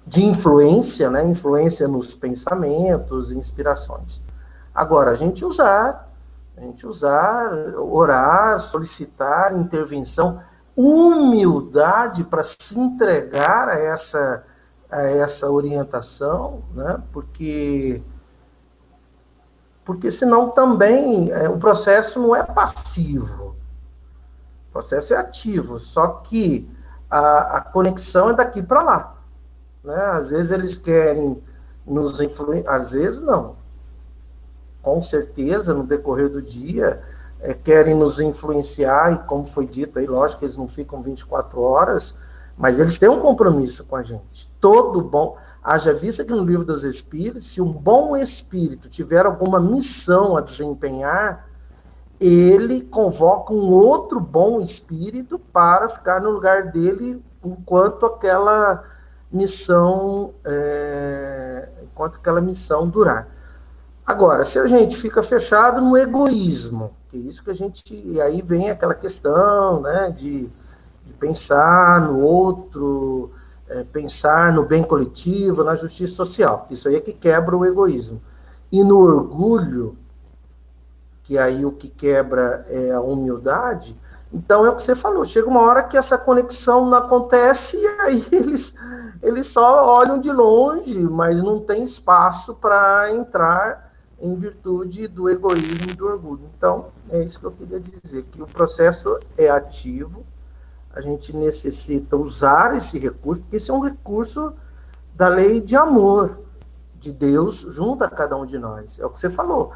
de influência, né? Influência nos pensamentos, inspirações. Agora, a gente usar, orar, solicitar intervenção, humildade para se entregar a essa orientação, né? Porque senão também o processo não é passivo, o processo é ativo, só que a conexão é daqui para lá, né? Às vezes eles querem nos influenciar, às vezes não, com certeza no decorrer do dia querem nos influenciar, e como foi dito aí, lógico que eles não ficam 24 horas, mas eles têm um compromisso com a gente. Todo bom, haja vista que no Livro dos Espíritos, se um bom espírito tiver alguma missão a desempenhar, ele convoca um outro bom espírito para ficar no lugar dele enquanto aquela missão durar. Agora, se a gente fica fechado no egoísmo, que é isso que a gente... E aí vem aquela questão, né, de pensar no outro, pensar no bem coletivo, na justiça social. Isso aí é que quebra o egoísmo. E no orgulho, que aí o que quebra é a humildade, então é o que você falou, chega uma hora que essa conexão não acontece e aí eles só olham de longe, mas não tem espaço para entrar em virtude do egoísmo e do orgulho. Então, é isso que eu queria dizer, que o processo é ativo, a gente necessita usar esse recurso, porque esse é um recurso da lei de amor de Deus junto a cada um de nós. É o que você falou.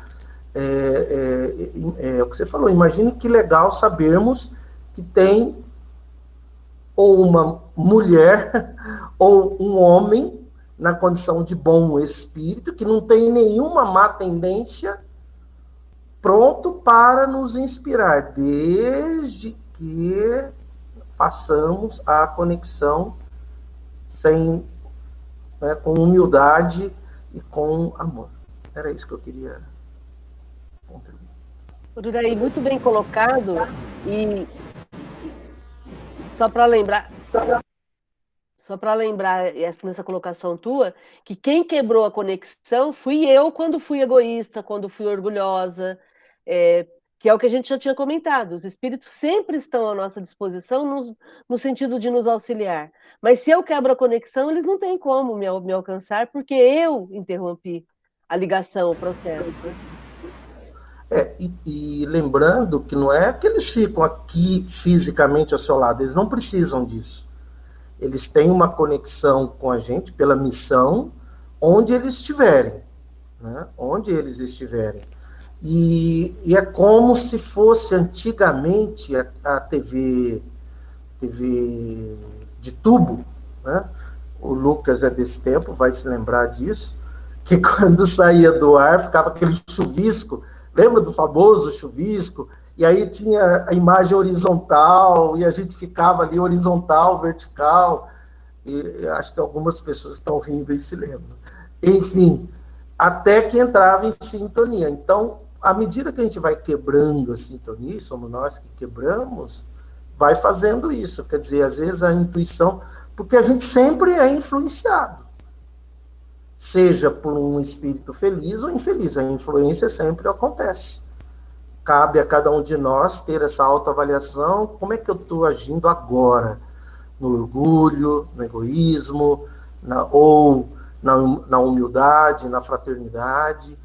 É o que você falou. Imagine que legal sabermos que tem ou uma mulher ou um homem na condição de bom espírito, que não tem nenhuma má tendência, pronto para nos inspirar, desde que façamos a conexão com humildade e com amor. Era isso que eu queria contribuir. Ururaí, muito bem colocado, e só para lembrar nessa colocação tua, que quem quebrou a conexão fui eu quando fui egoísta, quando fui orgulhosa, que é o que a gente já tinha comentado. Os espíritos sempre estão à nossa disposição no sentido de nos auxiliar. Mas se eu quebro a conexão, eles não têm como me alcançar, porque eu interrompi a ligação, o processo. E lembrando que não é que eles ficam aqui fisicamente ao seu lado, eles não precisam disso. Eles têm uma conexão com a gente pela missão, onde eles estiverem, né? Onde eles estiverem. E é como se fosse antigamente a TV de tubo, né? O Lucas é desse tempo, vai se lembrar disso, que quando saía do ar ficava aquele chuvisco, lembra do famoso chuvisco? E aí tinha a imagem horizontal, e a gente ficava ali horizontal, vertical, e acho que algumas pessoas estão rindo e se lembram. Enfim, até que entrava em sintonia. Então, à medida que a gente vai quebrando a sintonia, somos nós que quebramos, vai fazendo isso. Quer dizer, às vezes a intuição... Porque a gente sempre é influenciado. Seja por um espírito feliz ou infeliz. A influência sempre acontece. Cabe a cada um de nós ter essa autoavaliação. Como é que eu estou agindo agora? No orgulho, no egoísmo, na humildade, na fraternidade.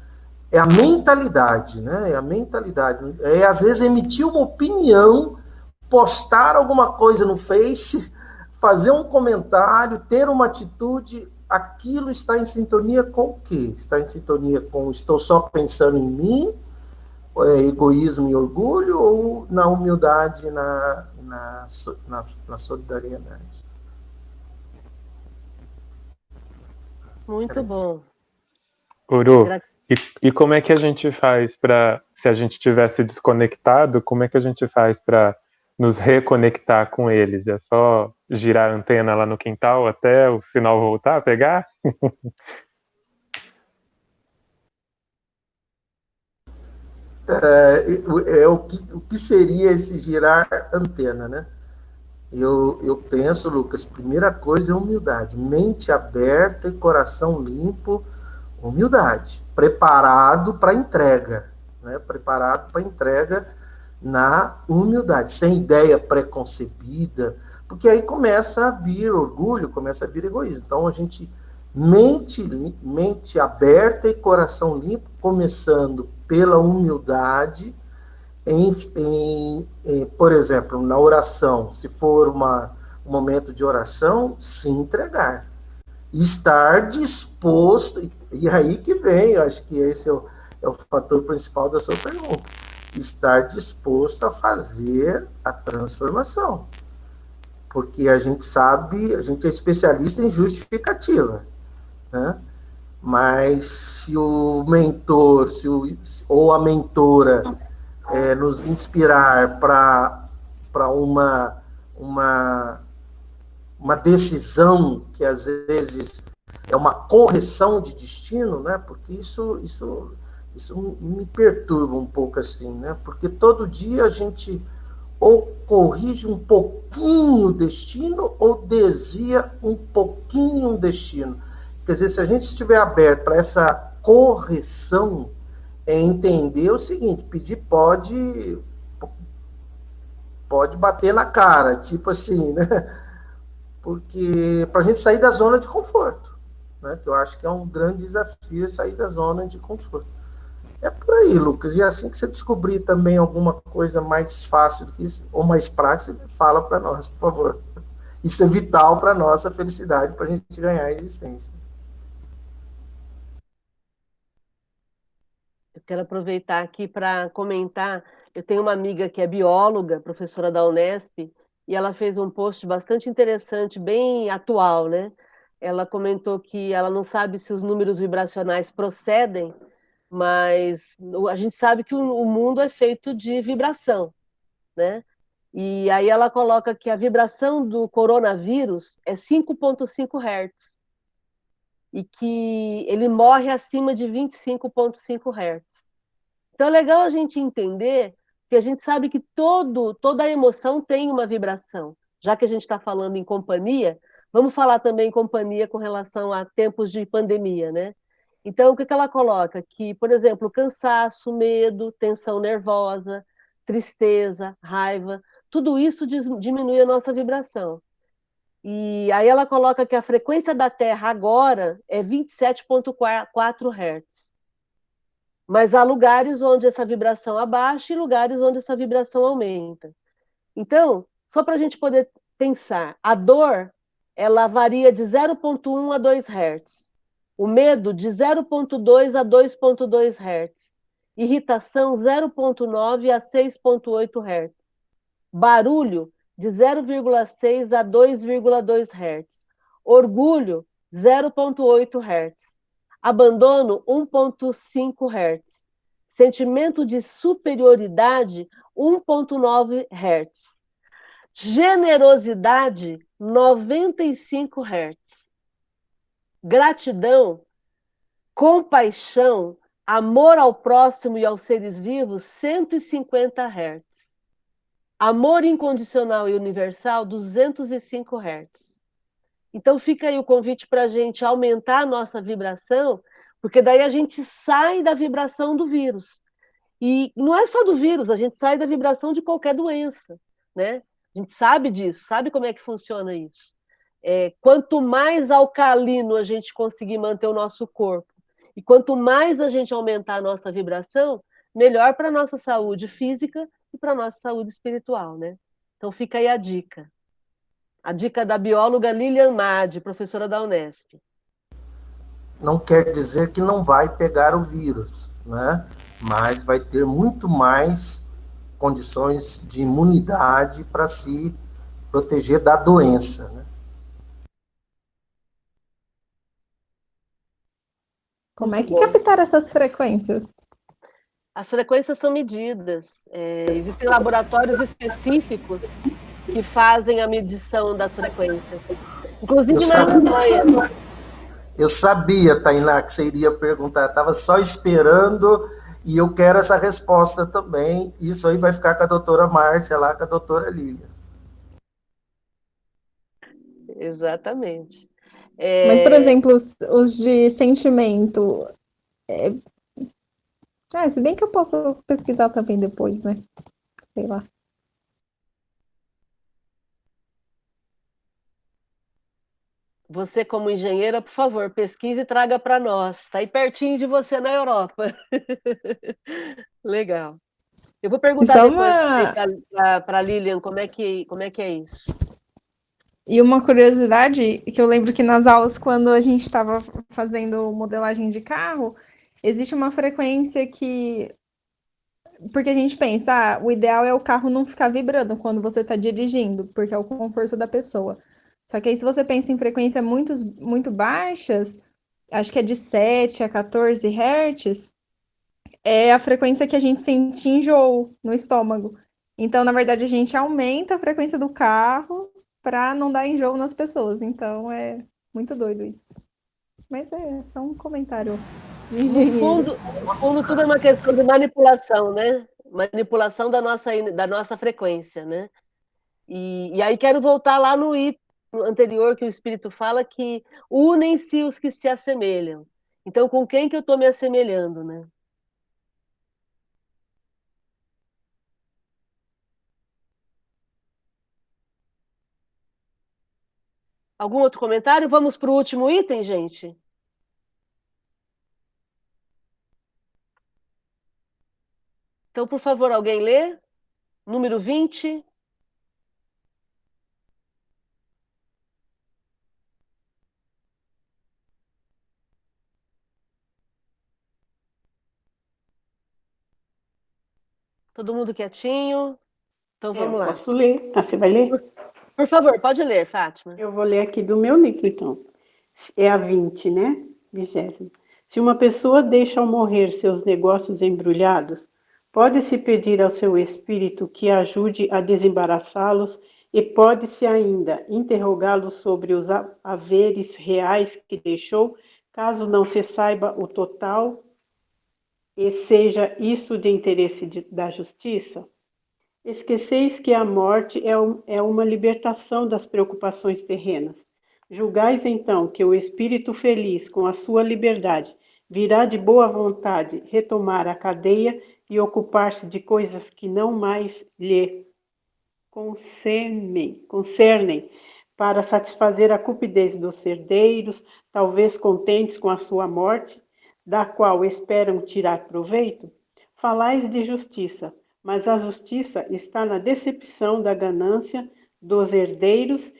É a mentalidade, né? É a mentalidade. É, às vezes, emitir uma opinião, postar alguma coisa no Face, fazer um comentário, ter uma atitude, aquilo está em sintonia com o quê? Está em sintonia com estou só pensando em mim, egoísmo e orgulho, ou na humildade, na solidariedade? Muito bom. Uru, e como é que a gente faz para, se a gente tivesse desconectado, como é que a gente faz para nos reconectar com eles? É só girar a antena lá no quintal até o sinal voltar a pegar? O que seria esse girar antena, né? Eu penso, Lucas, primeira coisa é humildade, mente aberta e coração limpo, Humildade. Preparado para entrega, né? Preparado para entrega na humildade, sem ideia preconcebida, porque aí começa a vir orgulho, começa a vir egoísmo. Então a gente mente aberta e coração limpo, começando pela humildade, por exemplo, na oração, se for um momento de oração, se entregar. Estar disposto, e aí que vem, eu acho que esse é o fator principal da sua pergunta, estar disposto a fazer a transformação. Porque a gente sabe, a gente é especialista em justificativa, né? Mas se o mentor, ou a mentora nos inspirar para uma decisão que às vezes é uma correção de destino, né? Porque isso me perturba um pouco assim, né? Porque todo dia a gente ou corrige um pouquinho o destino ou desvia um pouquinho o destino. Quer dizer, se a gente estiver aberto para essa correção, é entender o seguinte: pedir pode bater na cara, tipo assim, né? Porque para a gente sair da zona de conforto, né? Que eu acho que é um grande desafio sair da zona de conforto. É por aí, Lucas. E assim que você descobrir também alguma coisa mais fácil do que isso, ou mais prática, fala para nós, por favor. Isso é vital para a nossa felicidade, para a gente ganhar a existência. Eu quero aproveitar aqui para comentar. Eu tenho uma amiga que é bióloga, professora da Unesp, e ela fez um post bastante interessante, bem atual, né? Ela comentou que ela não sabe se os números vibracionais procedem, mas a gente sabe que o mundo é feito de vibração, né? E aí ela coloca que a vibração do coronavírus é 5,5 Hz e que ele morre acima de 25,5 Hz. Então é legal a gente entender que a gente sabe que toda emoção tem uma vibração. Já que a gente está falando em companhia, vamos falar também em companhia com relação a tempos de pandemia, né? Então, o que ela coloca? Que, por exemplo, cansaço, medo, tensão nervosa, tristeza, raiva, tudo isso diminui a nossa vibração. E aí ela coloca que a frequência da Terra agora é 27,4 Hz. Mas há lugares onde essa vibração abaixa e lugares onde essa vibração aumenta. Então, só para a gente poder pensar, a dor, ela varia de 0,1 a 2 Hz. O medo, de 0,2 a 2,2 Hz. Irritação, 0,9 a 6,8 Hz. Barulho, de 0,6 a 2,2 Hz. Orgulho, 0,8 Hz. Abandono, 1,5 Hz. Sentimento de superioridade, 1,9 Hz. Generosidade, 95 Hz. Gratidão, compaixão, amor ao próximo e aos seres vivos, 150 Hz. Amor incondicional e universal, 205 Hz. Então fica aí o convite para a gente aumentar a nossa vibração, porque daí a gente sai da vibração do vírus. E não é só do vírus, a gente sai da vibração de qualquer doença, né? A gente sabe disso, sabe como é que funciona isso. Quanto mais alcalino a gente conseguir manter o nosso corpo, e quanto mais a gente aumentar a nossa vibração, melhor para a nossa saúde física e para a nossa saúde espiritual, né? Então fica aí a dica. A dica da bióloga Lilian Madi, professora da Unesp. Não quer dizer que não vai pegar o vírus, né? Mas vai ter muito mais condições de imunidade para se proteger da doença, né? Como é que captar essas frequências? As frequências são medidas. Existem laboratórios específicos que fazem a medição das frequências. Inclusive na Alemanha. Eu sabia, Tainá, que você iria perguntar. Estava só esperando e eu quero essa resposta também. Isso aí vai ficar com a doutora Márcia lá, com a doutora Lília. Exatamente. Mas, por exemplo, os de sentimento. Se bem que eu posso pesquisar também depois, né? Sei lá. Você, como engenheira, por favor, pesquise e traga para nós. Está aí pertinho de você na Europa. Legal. Eu vou E perguntar só depois uma, para a Lilian como é que é isso. e uma curiosidade que eu lembro que nas aulas, quando a gente estava fazendo modelagem de carro, existe uma frequência que. Porque a gente pensa, o ideal é o carro não ficar vibrando quando você está dirigindo, porque é o conforto da pessoa. Só que aí, se você pensa em frequências muito baixas, acho que é de 7 a 14 Hz, é a frequência que a gente sente enjoo no estômago. Então, na verdade, a gente aumenta a frequência do carro para não dar enjoo nas pessoas. Então, é muito doido isso. Mas é só um comentário de No engenheiro. fundo, tudo é uma questão de manipulação, né? Manipulação da nossa frequência, né? E aí quero voltar lá no item anterior que o Espírito fala que unem-se os que se assemelham. Então, com quem que eu estou me assemelhando, né? Algum outro comentário? Vamos para o último item, gente? Então, por favor, alguém lê? Número 20. Todo mundo quietinho? Então, Eu vamos lá. posso ler. Você vai ler? Por favor, pode ler, Fátima. Eu vou ler aqui do meu livro, então. É a 20, né? 20ª. Se uma pessoa deixa ao morrer seus negócios embrulhados, pode-se pedir ao seu espírito que ajude a desembaraçá-los e pode-se ainda interrogá-lo sobre os haveres reais que deixou, caso não se saiba o total e seja isso de interesse da justiça? Esqueceis que a morte é uma libertação das preocupações terrenas. Julgais então que o espírito feliz, com a sua liberdade, virá de boa vontade retomar a cadeia e ocupar-se de coisas que não mais lhe concernem, para satisfazer a cupidez dos herdeiros, talvez contentes com a sua morte, da qual esperam tirar proveito? Falais de justiça, mas a justiça está na decepção da ganância dos herdeiros,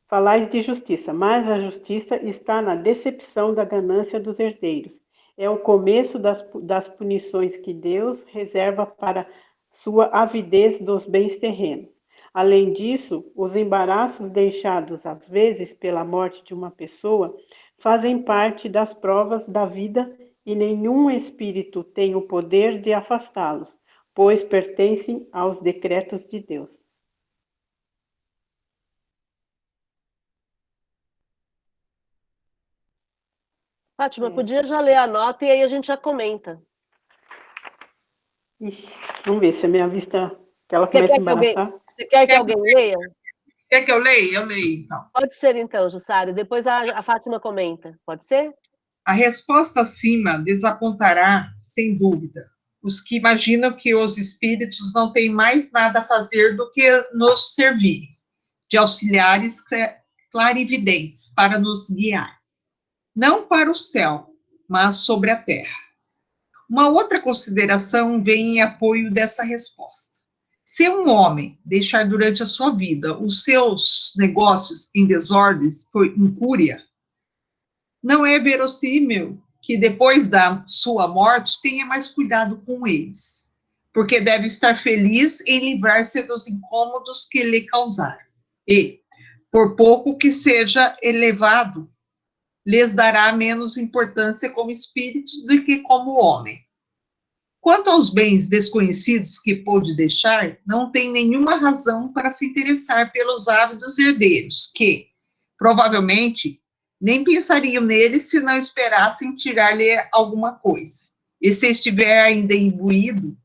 Falais de justiça, mas a justiça está na decepção da ganância dos herdeiros. É o começo das punições que Deus reserva para sua avidez dos bens terrenos. Além disso, os embaraços deixados às vezes pela morte de uma pessoa fazem parte das provas da vida e nenhum espírito tem o poder de afastá-los, pois pertencem aos decretos de Deus. Fátima, podia já ler a nota e aí a gente já comenta. Ixi, vamos ver se a minha vista que ela começa a embaraçar. Você quer que alguém leia? Quer que eu leia? Eu leio, então. Pode ser, então, Jussara. Depois a Fátima comenta. Pode ser? A resposta acima desapontará, sem dúvida, os que imaginam que os espíritos não têm mais nada a fazer do que nos servir de auxiliares clarividentes para nos guiar, não para o céu, mas sobre a terra. Uma outra consideração vem em apoio dessa resposta. Se um homem deixar durante a sua vida os seus negócios em desordens por incúria, não é verossímil que depois da sua morte tenha mais cuidado com eles, porque deve estar feliz em livrar-se dos incômodos que lhe causaram. E, por pouco que seja elevado, lhes dará menos importância como espíritos do que como homem. Quanto aos bens desconhecidos que pôde deixar, não tem nenhuma razão para se interessar pelos ávidos herdeiros, que, provavelmente, nem pensariam neles se não esperassem tirar-lhe alguma coisa. E se estiver ainda imbuído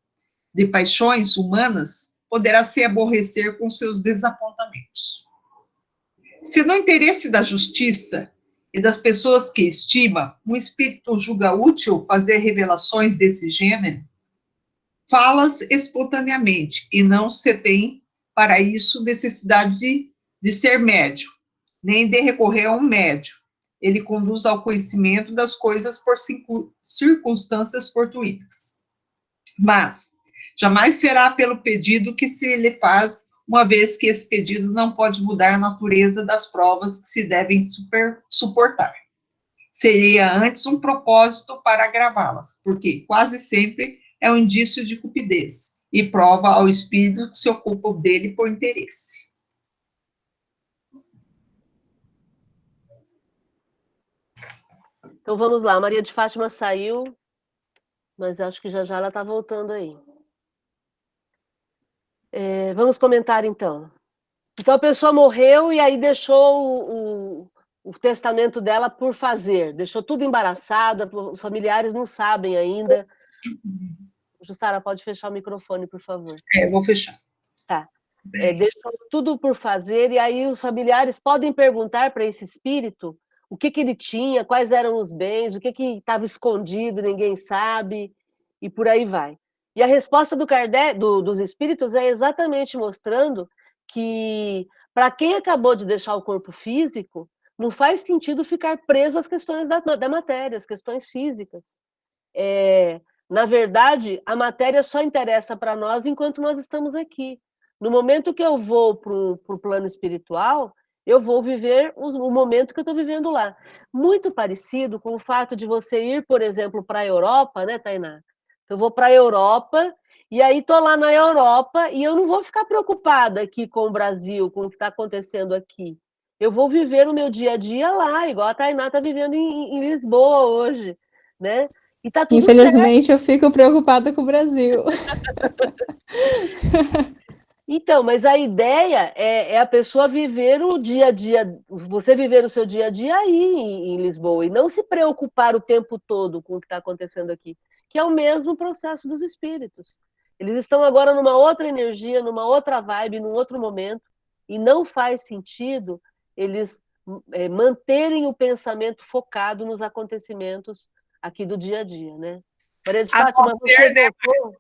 de paixões humanas, poderá se aborrecer com seus desapontamentos. Se no interesse da justiça e das pessoas que estima, um espírito julga útil fazer revelações desse gênero, fala-as espontaneamente e não se tem para isso necessidade de ser médium, nem de recorrer a um médium. Ele conduz ao conhecimento das coisas por circunstâncias fortuitas. Mas jamais será pelo pedido que se lhe faz, uma vez que esse pedido não pode mudar a natureza das provas que se devem suportar. Seria antes um propósito para agravá-las, porque quase sempre é um indício de cupidez e prova ao espírito que se ocupa dele por interesse. Então vamos lá, Maria de Fátima saiu, mas acho que já já ela está voltando aí. Vamos comentar então. Então a pessoa morreu e aí deixou o testamento dela por fazer, deixou tudo embaraçado, os familiares não sabem ainda. Jussara, pode fechar o microfone, por favor. Vou fechar. Tá. Deixou tudo por fazer, e aí os familiares podem perguntar para esse espírito o que ele tinha, quais eram os bens, o que estava escondido, ninguém sabe, e por aí vai. E a resposta do Kardec, dos espíritos é exatamente mostrando que, para quem acabou de deixar o corpo físico, não faz sentido ficar preso às questões da matéria, às questões físicas. Na verdade, a matéria só interessa para nós enquanto nós estamos aqui. No momento que eu vou para o plano espiritual, eu vou viver o momento que eu estou vivendo lá. Muito parecido com o fato de você ir, por exemplo, para a Europa, né, Tainá? Eu vou para a Europa, e aí estou lá na Europa, e eu não vou ficar preocupada aqui com o Brasil, com o que está acontecendo aqui. Eu vou viver o meu dia a dia lá, igual a Tainá está vivendo em Lisboa hoje, né? E tá tudo Infelizmente, certo. eu fico preocupada com o Brasil. Então, mas a ideia é a pessoa viver o dia a dia, você viver o seu dia a dia aí em Lisboa, e não se preocupar o tempo todo com o que está acontecendo aqui, que é o mesmo processo dos espíritos. Eles estão agora numa outra energia, numa outra vibe, num outro momento, e não faz sentido eles manterem o pensamento focado nos acontecimentos aqui do dia a dia, né? Maria de Fátima, você voltou?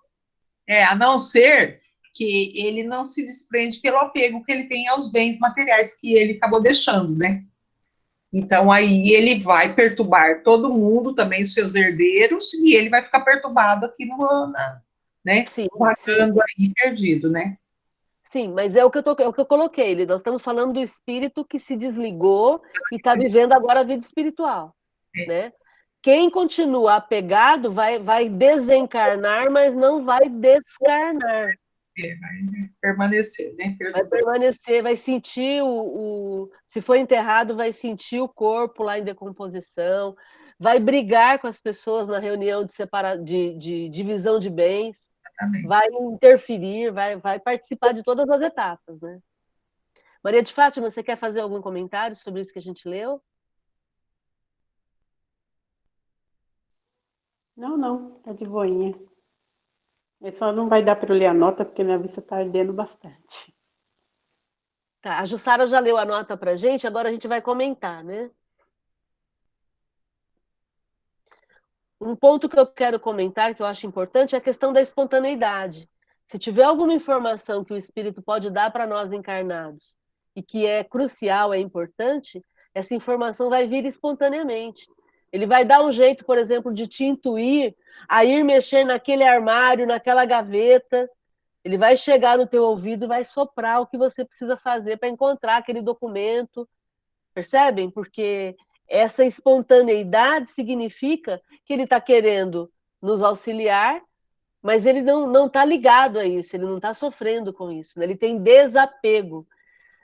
A não ser que ele não se desprende pelo apego que ele tem aos bens materiais que ele acabou deixando, né? Então, aí ele vai perturbar todo mundo, também os seus herdeiros, e ele vai ficar perturbado aqui né? Sim, vagando aí, perdido, né? Sim, mas é o que eu coloquei. Nós estamos falando do espírito que se desligou e está vivendo agora a vida espiritual, né? Quem continua apegado vai desencarnar, mas não vai descarnar. Vai permanecer, né? Vai permanecer, vai sentir se for enterrado, vai sentir o corpo lá em decomposição, vai brigar com as pessoas na reunião de divisão de bens, vai interferir, vai participar de todas as etapas, né? Maria de Fátima, você quer fazer algum comentário sobre isso que a gente leu? Não, tá de boinha. Só não vai dar para eu ler a nota, porque minha vista está ardendo bastante. Tá, a Jussara já leu a nota para a gente, agora a gente vai comentar, né? Um ponto que eu quero comentar, que eu acho importante, é a questão da espontaneidade. Se tiver alguma informação que o espírito pode dar para nós encarnados e que é crucial, é importante, essa informação vai vir espontaneamente. Ele vai dar um jeito, por exemplo, de te intuir a ir mexer naquele armário, naquela gaveta. Ele vai chegar no teu ouvido e vai soprar o que você precisa fazer para encontrar aquele documento. Percebem? Porque essa espontaneidade significa que ele está querendo nos auxiliar, mas ele não está ligado a isso, ele não está sofrendo com isso, né? Ele tem desapego.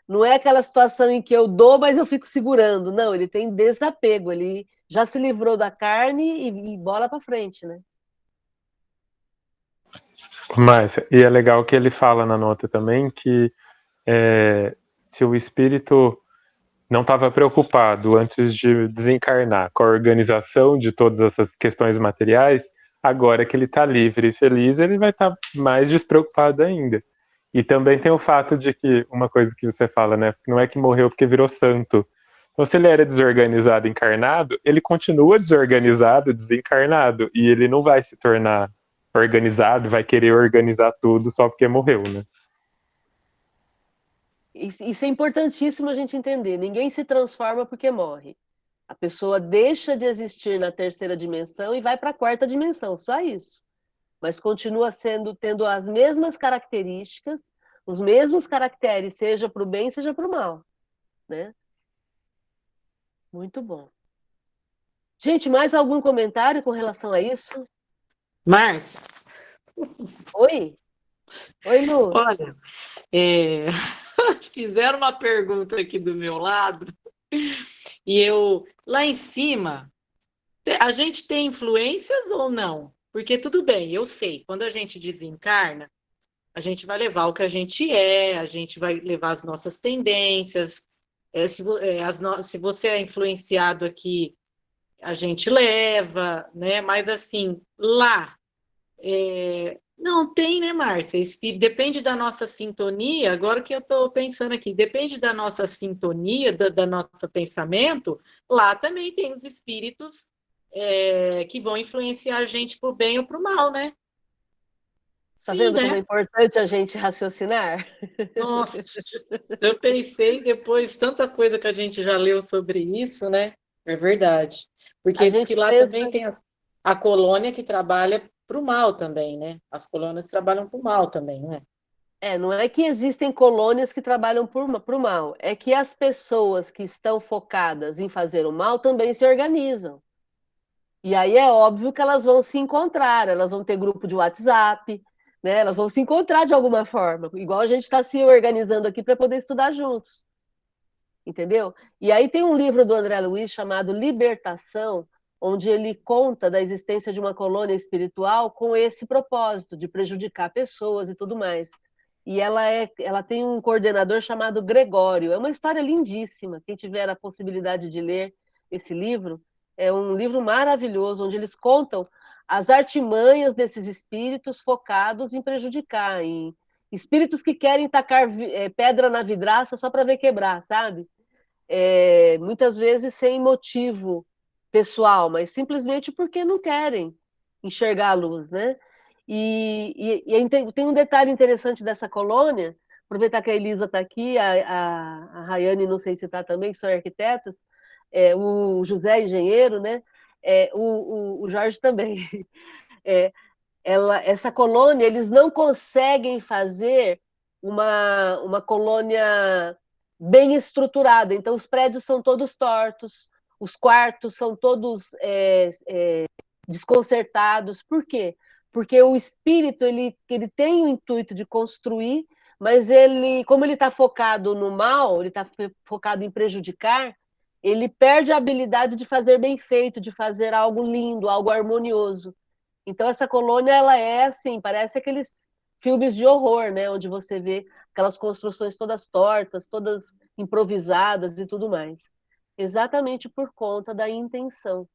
Não é aquela situação em que eu dou, mas eu fico segurando. Não, ele tem desapego, ele já se livrou da carne e bola para frente, né? Márcia, e é legal que ele fala na nota também que se o espírito não estava preocupado antes de desencarnar com a organização de todas essas questões materiais, agora que ele está livre e feliz, ele vai estar mais despreocupado ainda. E também tem o fato de que, uma coisa que você fala, né? Não é que morreu porque virou santo. Então, se ele era desorganizado encarnado, ele continua desorganizado, desencarnado. E ele não vai se tornar organizado, vai querer organizar tudo só porque morreu, né? Isso é importantíssimo a gente entender. Ninguém se transforma porque morre. A pessoa deixa de existir na terceira dimensão e vai para a quarta dimensão, só isso. Mas continua tendo as mesmas características, os mesmos caracteres, seja para o bem, seja para o mal, né? Muito bom. Gente, mais algum comentário com relação a isso? Márcia, Oi? Oi, Lu. olha, fizeram uma pergunta aqui do meu lado, e eu, lá em cima, a gente tem influências ou não? Porque tudo bem, eu sei, quando a gente desencarna, a gente vai levar o que a gente é, a gente vai levar as nossas tendências, se você é influenciado aqui, a gente leva, né? Mas assim, lá, não tem, né, Márcia? Depende da nossa sintonia, agora que eu estou pensando aqui, depende da nossa sintonia, da nosso pensamento, lá também tem os espíritos que vão influenciar a gente para o bem ou para o mal, né? Tá Sim, vendo como é né? importante a gente raciocinar? Nossa, eu pensei depois, tanta coisa que a gente já leu sobre isso, né? É verdade. A Porque diz que gente lá pensa, também tem a colônia que trabalha para o mal também, né? As colônias trabalham para o mal também, né? não é que existem colônias que trabalham para o mal, é que as pessoas que estão focadas em fazer o mal também se organizam. E aí é óbvio que elas vão se encontrar, elas vão ter grupo de WhatsApp, né? Elas vão se encontrar de alguma forma, igual a gente está se organizando aqui para poder estudar juntos, entendeu? E aí tem um livro do André Luiz chamado Libertação, onde ele conta da existência de uma colônia espiritual com esse propósito de prejudicar pessoas e tudo mais. E ela tem um coordenador chamado Gregório. É uma história lindíssima. Quem tiver a possibilidade de ler esse livro, é um livro maravilhoso, onde eles contam as artimanhas desses espíritos focados em prejudicar, em espíritos que querem tacar pedra na vidraça só para ver quebrar, sabe? Muitas vezes sem motivo pessoal, mas simplesmente porque não querem enxergar a luz, né? Tem um detalhe interessante dessa colônia, aproveitar que a Elisa está aqui, a Rayane não sei se está também, que são arquitetos, o José é engenheiro, né? O Jorge também. É, essa colônia, eles não conseguem fazer uma colônia bem estruturada. Então, os prédios são todos tortos, os quartos são todos desconcertados. Por quê? Porque o espírito ele tem o intuito de construir, mas como ele está focado no mal, ele está focado em prejudicar, ele perde a habilidade de fazer bem feito, de fazer algo lindo, algo harmonioso. Então, essa colônia, ela é assim, parece aqueles filmes de horror, né? Onde você vê aquelas construções todas tortas, todas improvisadas e tudo mais. Exatamente por conta da intenção.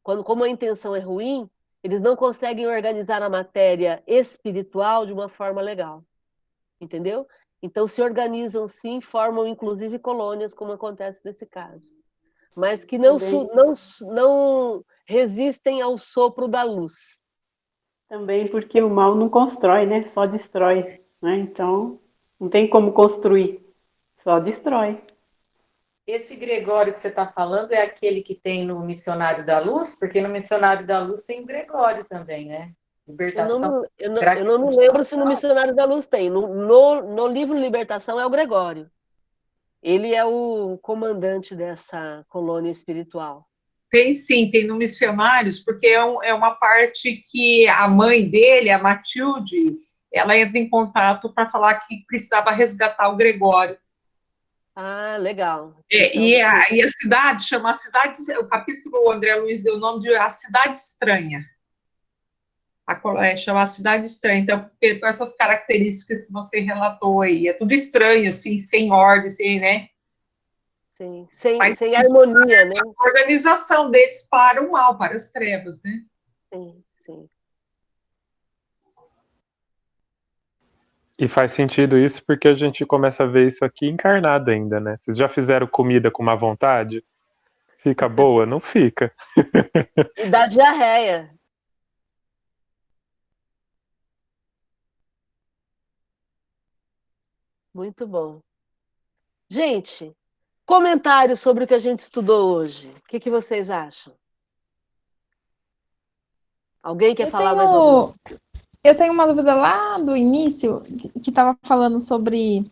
Como a intenção é ruim, eles não conseguem organizar a matéria espiritual de uma forma legal. Entendeu? Então, se organizam sim, formam inclusive colônias, como acontece nesse caso. Mas que não resistem ao sopro da luz. Também porque o mal não constrói, né? Só destrói, né? Então, não tem como construir, só destrói. Esse Gregório que você está falando é aquele que tem no Missionário da Luz? Porque no Missionário da Luz tem o Gregório também, né? Libertação. Eu não me lembro se no Missionário da Luz tem. No livro Libertação é o Gregório. Ele é o comandante dessa colônia espiritual. Tem sim, tem no Missionários, porque é uma parte que a mãe dele, a Matilde, ela entra em contato para falar que precisava resgatar o Gregório. Ah, legal. Então, e a cidade chama o capítulo o André Luiz deu o nome de A Cidade Estranha. Chama A Cidade Estranha. Então, com essas características que você relatou aí, é tudo estranho, assim, sem ordem, sem, né? Sim, sem harmonia, né? A organização deles para o mal, para as trevas, né? Sim, sim. E faz sentido isso porque a gente começa a ver isso aqui encarnado ainda, né? Vocês já fizeram comida com má vontade? Fica boa? Não fica. E dá diarreia. Muito bom. Gente, comentários sobre o que a gente estudou hoje. O que vocês acham? Alguém quer Eu falar mais alguma tenho, eu tenho uma dúvida lá do início, que estava falando sobre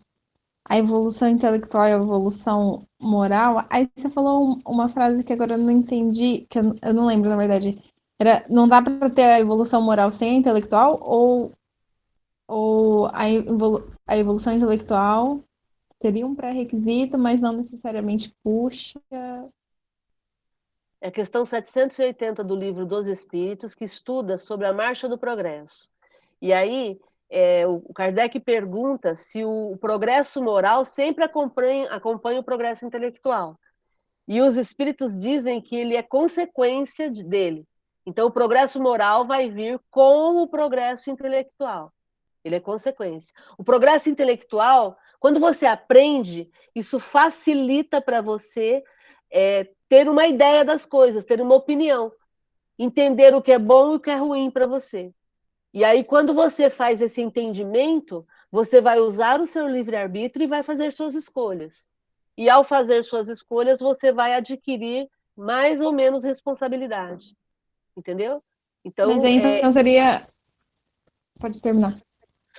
a evolução intelectual e a evolução moral. Aí você falou uma frase que agora eu não entendi, que eu não lembro, na verdade. Era, não dá para ter a evolução moral sem a intelectual, ou a evolução intelectual seria um pré-requisito, mas não necessariamente puxa. É a questão 780 do Livro dos Espíritos, que estuda sobre a marcha do progresso. E aí, o Kardec pergunta se o progresso moral sempre acompanha o progresso intelectual. E os espíritos dizem que ele é consequência dele. Então, o progresso moral vai vir com o progresso intelectual. Ele é consequência. O progresso intelectual, quando você aprende, isso facilita para você ter uma ideia das coisas, ter uma opinião, entender o que é bom e o que é ruim para você. E aí, quando você faz esse entendimento, você vai usar o seu livre-arbítrio e vai fazer suas escolhas. E ao fazer suas escolhas, você vai adquirir mais ou menos responsabilidade. Entendeu? Mas Então, aí então seria. Pode terminar.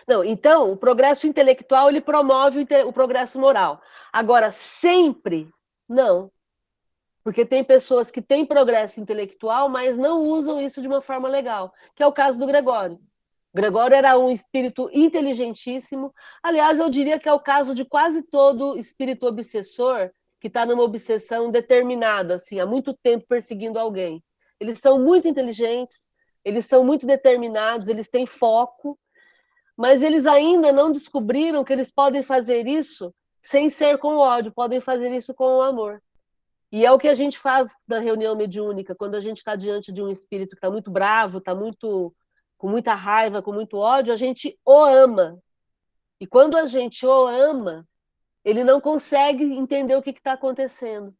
não, então, o progresso intelectual ele promove o progresso moral. Agora, sempre, não. Porque tem pessoas que têm progresso intelectual, mas não usam isso de uma forma legal, que é o caso do Gregório. Gregório era um espírito inteligentíssimo. Aliás, eu diria que é o caso de quase todo espírito obsessor que está numa obsessão determinada, assim, há muito tempo perseguindo alguém. Eles são muito inteligentes, eles são muito determinados, eles têm foco, mas eles ainda não descobriram que eles podem fazer isso sem ser com ódio, podem fazer isso com o amor. E é o que a gente faz na reunião mediúnica, quando a gente está diante de um espírito que está muito bravo, está muito com muita raiva, com muito ódio, a gente o ama. E quando a gente o ama, ele não consegue entender o que está acontecendo.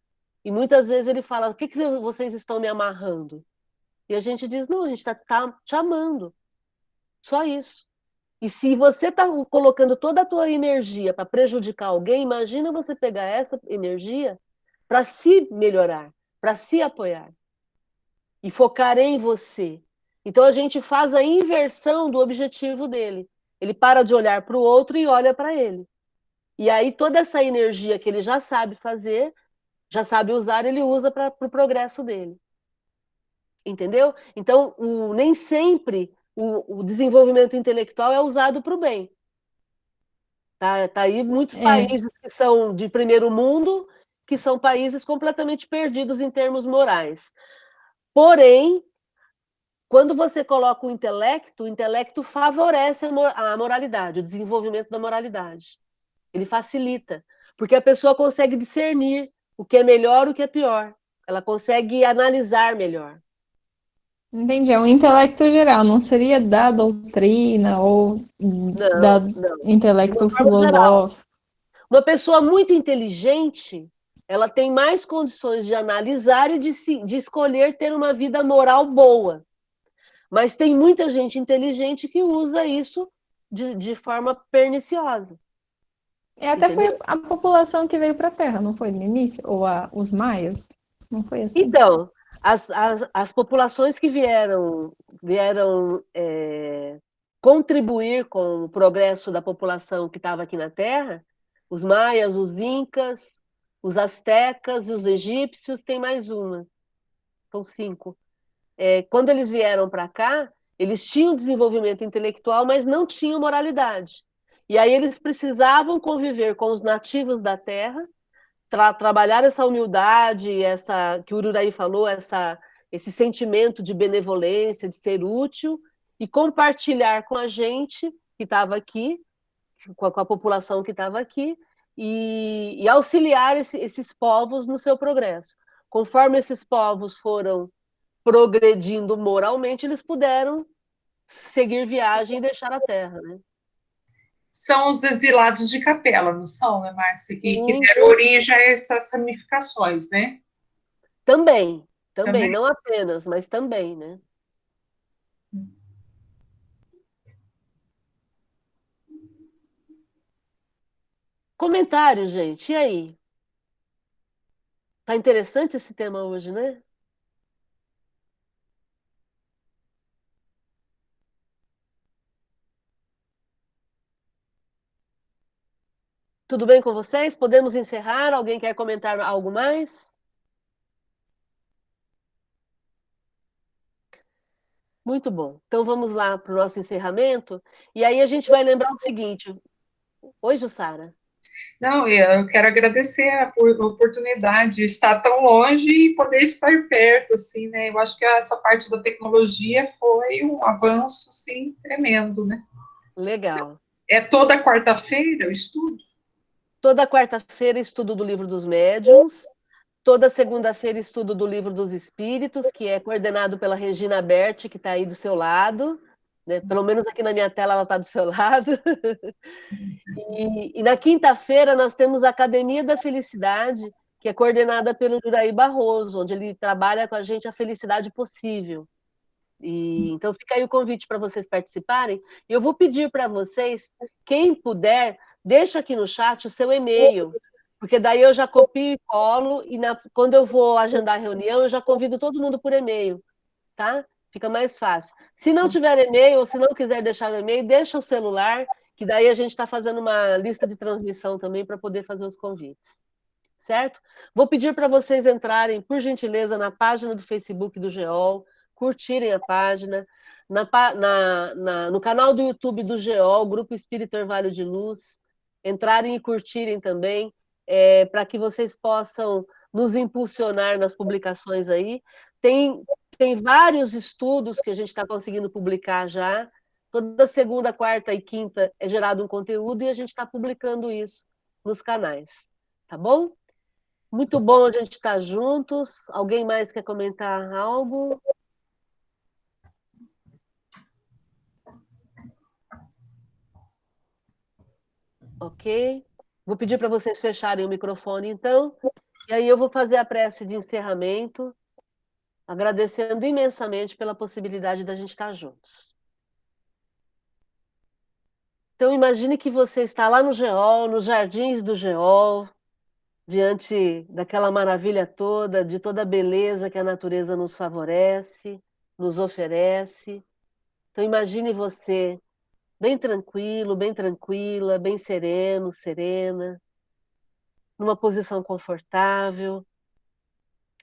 E muitas vezes ele fala: o que vocês estão me amarrando? E a gente diz: não, a gente está te amando. Só isso. E se você está colocando toda a tua energia para prejudicar alguém, imagina você pegar essa energia para se melhorar, para se apoiar e focar em você. Então a gente faz a inversão do objetivo dele. Ele para de olhar para o outro e olha para ele. E aí toda essa energia que ele já sabe fazer, já sabe usar, ele usa para o progresso dele. Entendeu? Então, nem sempre o desenvolvimento intelectual é usado para o bem. Tá aí muitos países que são de primeiro mundo, que são países completamente perdidos em termos morais. Porém, quando você coloca o intelecto favorece a moralidade, o desenvolvimento da moralidade. Ele facilita, porque a pessoa consegue discernir o que é melhor e o que é pior. Ela consegue analisar melhor. Entendi, é um intelecto geral, não seria da doutrina ou da Não. intelecto De uma forma geral. filosófico. Uma pessoa muito inteligente, ela tem mais condições de analisar e de escolher ter uma vida moral boa. Mas tem muita gente inteligente que usa isso de forma perniciosa. Até Entendeu? foi a população que veio para a Terra, não foi no início? Ou os maias? Não foi assim? Então, as populações que vieram contribuir com o progresso da população que estava aqui na Terra, os maias, os incas, os astecas e os egípcios, tem mais uma. São 5. Quando eles vieram para cá, eles tinham desenvolvimento intelectual, mas não tinham moralidade. E aí eles precisavam conviver com os nativos da terra, trabalhar essa humildade, essa que o Ururaí falou, esse sentimento de benevolência, de ser útil, e compartilhar com a gente que estava aqui, com a população que estava aqui, e auxiliar esses povos no seu progresso. Conforme esses povos foram progredindo moralmente, eles puderam seguir viagem e deixar a Terra, né? são os exilados de capela, não são, né, Márcia? Que Sim, deram origem a essas ramificações, né? também, também, Também. não apenas, mas também, né? Comentário, gente, e aí? Tá interessante esse tema hoje, né? Tudo bem com vocês? Podemos encerrar? Alguém quer comentar algo mais? Muito bom. Então vamos lá para o nosso encerramento. E aí a gente vai lembrar o seguinte. Oi, Jussara. Não, eu quero agradecer a oportunidade de estar tão longe e poder estar perto, assim, né? Eu acho que essa parte da tecnologia foi um avanço, assim, tremendo, né? Legal. É toda quarta-feira o estudo? Toda quarta-feira, estudo do Livro dos Médiuns. Toda segunda-feira, estudo do Livro dos Espíritos, que é coordenado pela Regina Berti, que está aí do seu lado. Né? Pelo menos aqui na minha tela ela está do seu lado. E na quinta-feira nós temos a Academia da Felicidade, que é coordenada pelo Juraí Barroso, onde ele trabalha com a gente a felicidade possível. Então fica aí o convite para vocês participarem. E eu vou pedir para vocês, quem puder, deixa aqui no chat o seu e-mail, porque daí eu já copio e colo, e quando eu vou agendar a reunião, eu já convido todo mundo por e-mail, tá? Fica mais fácil. Se não tiver e-mail, ou se não quiser deixar o e-mail, deixa o celular, que daí a gente está fazendo uma lista de transmissão também para poder fazer os convites. Certo? Vou pedir para vocês entrarem, por gentileza, na página do Facebook do GEOL, curtirem a página, no canal do YouTube do GEOL, Grupo Espírito Orvalho de Luz, entrarem e curtirem também, para que vocês possam nos impulsionar nas publicações aí. Tem vários estudos que a gente está conseguindo publicar já. Toda segunda, quarta e quinta é gerado um conteúdo e a gente está publicando isso nos canais. Tá bom? Muito bom a gente estar juntos. Alguém mais quer comentar algo? Ok. Vou pedir para vocês fecharem o microfone, então. E aí eu vou fazer a prece de encerramento, agradecendo imensamente pela possibilidade da gente estar juntos. Então imagine que você está lá no GEOL, nos jardins do GEOL, diante daquela maravilha toda, de toda a beleza que a natureza nos favorece, nos oferece. Então imagine você bem tranquilo, bem tranquila, bem sereno, serena, numa posição confortável,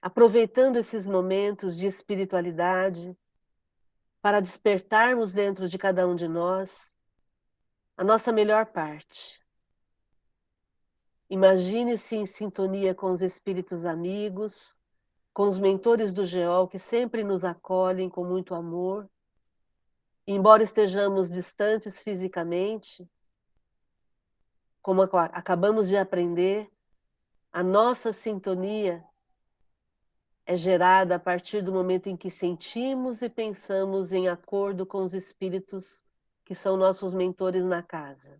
aproveitando esses momentos de espiritualidade para despertarmos dentro de cada um de nós a nossa melhor parte. Imagine-se em sintonia com os espíritos amigos, com os mentores do GEOL que sempre nos acolhem com muito amor. Embora estejamos distantes fisicamente, como acabamos de aprender, a nossa sintonia é gerada a partir do momento em que sentimos e pensamos em acordo com os espíritos que são nossos mentores na casa.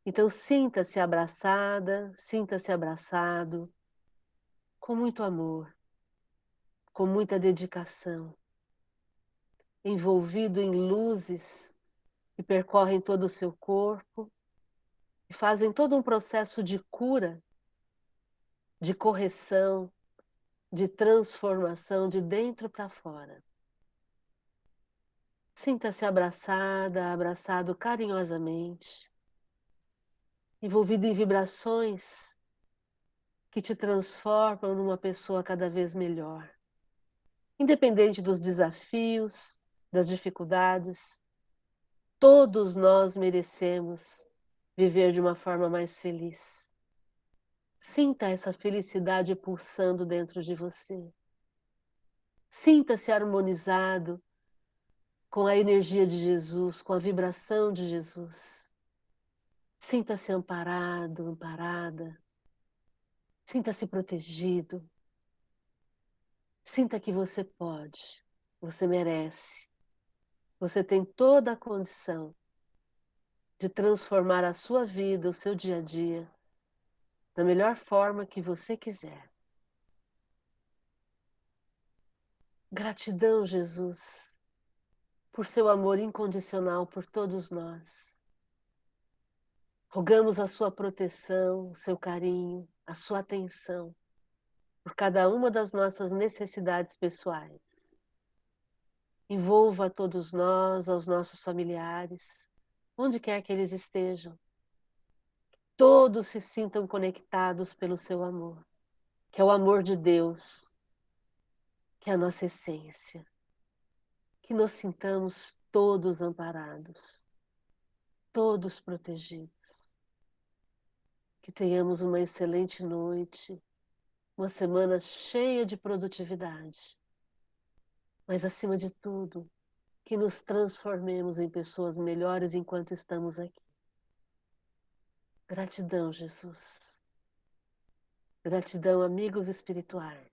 Então, sinta-se abraçada, sinta-se abraçado, com muito amor, com muita dedicação, envolvido em luzes que percorrem todo o seu corpo e fazem todo um processo de cura, de correção, de transformação de dentro para fora. Sinta-se abraçada, abraçado carinhosamente, envolvido em vibrações que te transformam numa pessoa cada vez melhor. Independente dos desafios, das dificuldades, todos nós merecemos viver de uma forma mais feliz. Sinta essa felicidade pulsando dentro de você. Sinta-se harmonizado com a energia de Jesus, com a vibração de Jesus. Sinta-se amparado, amparada. Sinta-se protegido. Sinta que você pode, você merece. Você tem toda a condição de transformar a sua vida, o seu dia a dia, da melhor forma que você quiser. Gratidão, Jesus, por seu amor incondicional por todos nós. Rogamos a sua proteção, o seu carinho, a sua atenção por cada uma das nossas necessidades pessoais. Envolva a todos nós, aos nossos familiares, onde quer que eles estejam. Todos se sintam conectados pelo seu amor, que é o amor de Deus, que é a nossa essência. Que nos sintamos todos amparados, todos protegidos. Que tenhamos uma excelente noite, uma semana cheia de produtividade. Mas, acima de tudo, que nos transformemos em pessoas melhores enquanto estamos aqui. Gratidão, Jesus. Gratidão, amigos espirituais.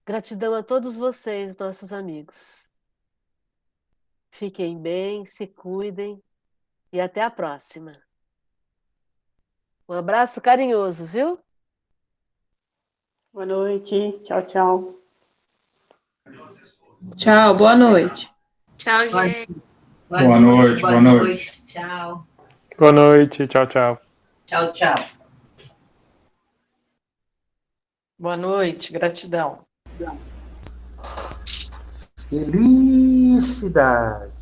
Gratidão a todos vocês, nossos amigos. Fiquem bem, se cuidem e até a próxima. Um abraço carinhoso, viu? Boa noite. Tchau, tchau. Tchau, boa noite. Tchau, gente. Boa noite, boa noite. Tchau. Boa noite, tchau, tchau. Tchau, tchau. Boa noite, gratidão. Felicidade.